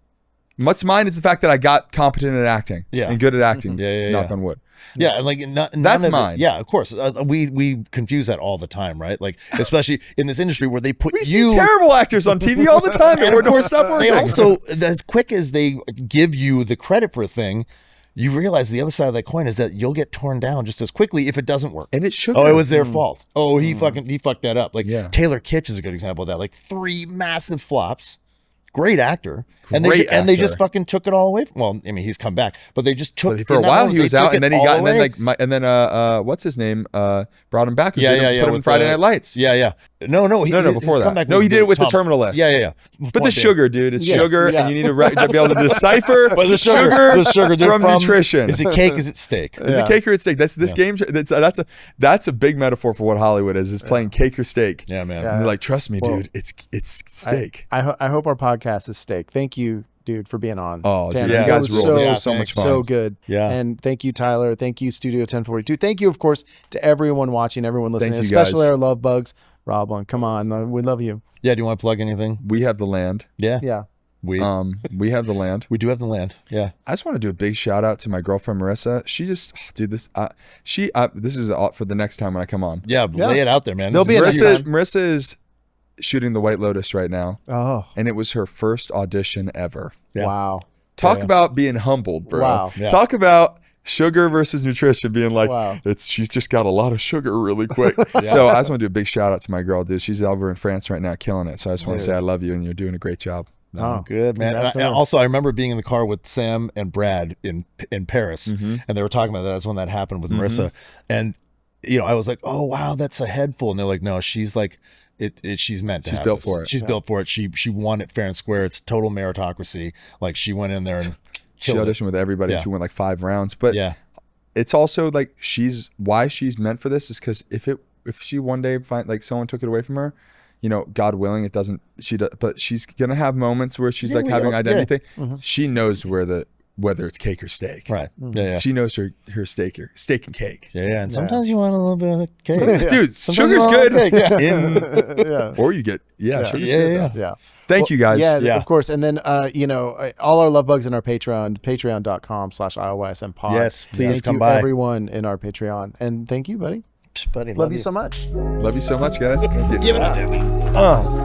What's mine is the fact that I got competent at acting and good at acting. Knock on wood. Yeah, and like that's mine. Yeah, of course. We confuse that all the time, right? Like especially in this industry where they put we see terrible actors on TV all the time. And of course, they also, as quick as they give you the credit for a thing, you realize the other side of that coin is that you'll get torn down just as quickly if it doesn't work. And it should. Oh, it was their fault. Oh, he fucked that up. Like Taylor Kitsch is a good example of that. Like 3 massive flops. Great actor. And they just fucking took it all away. Well, I mean, he's come back, but they just took for a while. He was out, and then he got, and then what's his name? Brought him back. Put him in Friday Night Lights. Yeah. No. Before that. No, he did it with the Terminal List. Yeah. But the sugar, dude, it's sugar, and you need to be able to decipher the sugar from nutrition. Is it cake? Is it steak? Is it cake or it's steak? That's this game. That's a big metaphor for what Hollywood is playing cake or steak. Yeah, man. And they're like, trust me, dude, it's steak. I hope our podcast is steak. Thank you, dude, for being on. Oh, dude, you guys ruled. This was so much fun. So good. Yeah. And thank you, Tyler. Thank you, Studio 1042. Thank you, of course, to everyone watching, everyone listening, especially our love bugs. Rob, come on. We love you. Yeah. Do you want to plug anything? We have the land. Yeah. We have the land. We do have the land. Yeah. I just want to do a big shout out to my girlfriend Marissa. She just, dude, this is for the next time when I come on. Yeah. Lay it out there, man. Marissa is shooting The White Lotus right now. Oh. And it was her first audition ever. Yeah. Wow. Talk about being humbled, bro. Wow. Yeah. Talk about sugar versus nutrition being like, wow. She's just got a lot of sugar really quick. So I just want to do a big shout out to my girl, dude. She's over in France right now killing it. So I just want to say I love you and you're doing a great job. Oh, good, man. And also, I remember being in the car with Sam and Brad in Paris, and they were talking about that. That's when that happened with Marissa. And, I was like, oh, wow, that's a head full. And they're like, no, she's like, she's meant to. She's have built this. for it. She's built for it. She won it fair and square. It's total meritocracy. Like she went in there and she auditioned with everybody. Yeah. She went like 5 rounds. But it's also like why she's meant for this is because if she one day someone took it away from her, God willing, it doesn't. But she's gonna have moments where she's having identity thing. She knows whether it's cake or steak. Right. Yeah. She knows her steak and cake. Yeah. And sometimes you want a little bit of cake. Dude, sugar's good. Or you get, sugar's good. Yeah. Thank you guys. Yeah, of course. And then, all our love bugs in our Patreon, patreon.com/IOYSM pod. Yes, please come by. Thank you, everyone in our Patreon. And thank you, buddy. Buddy, love you so much. Love you so much, guys. Thank you. Give it up.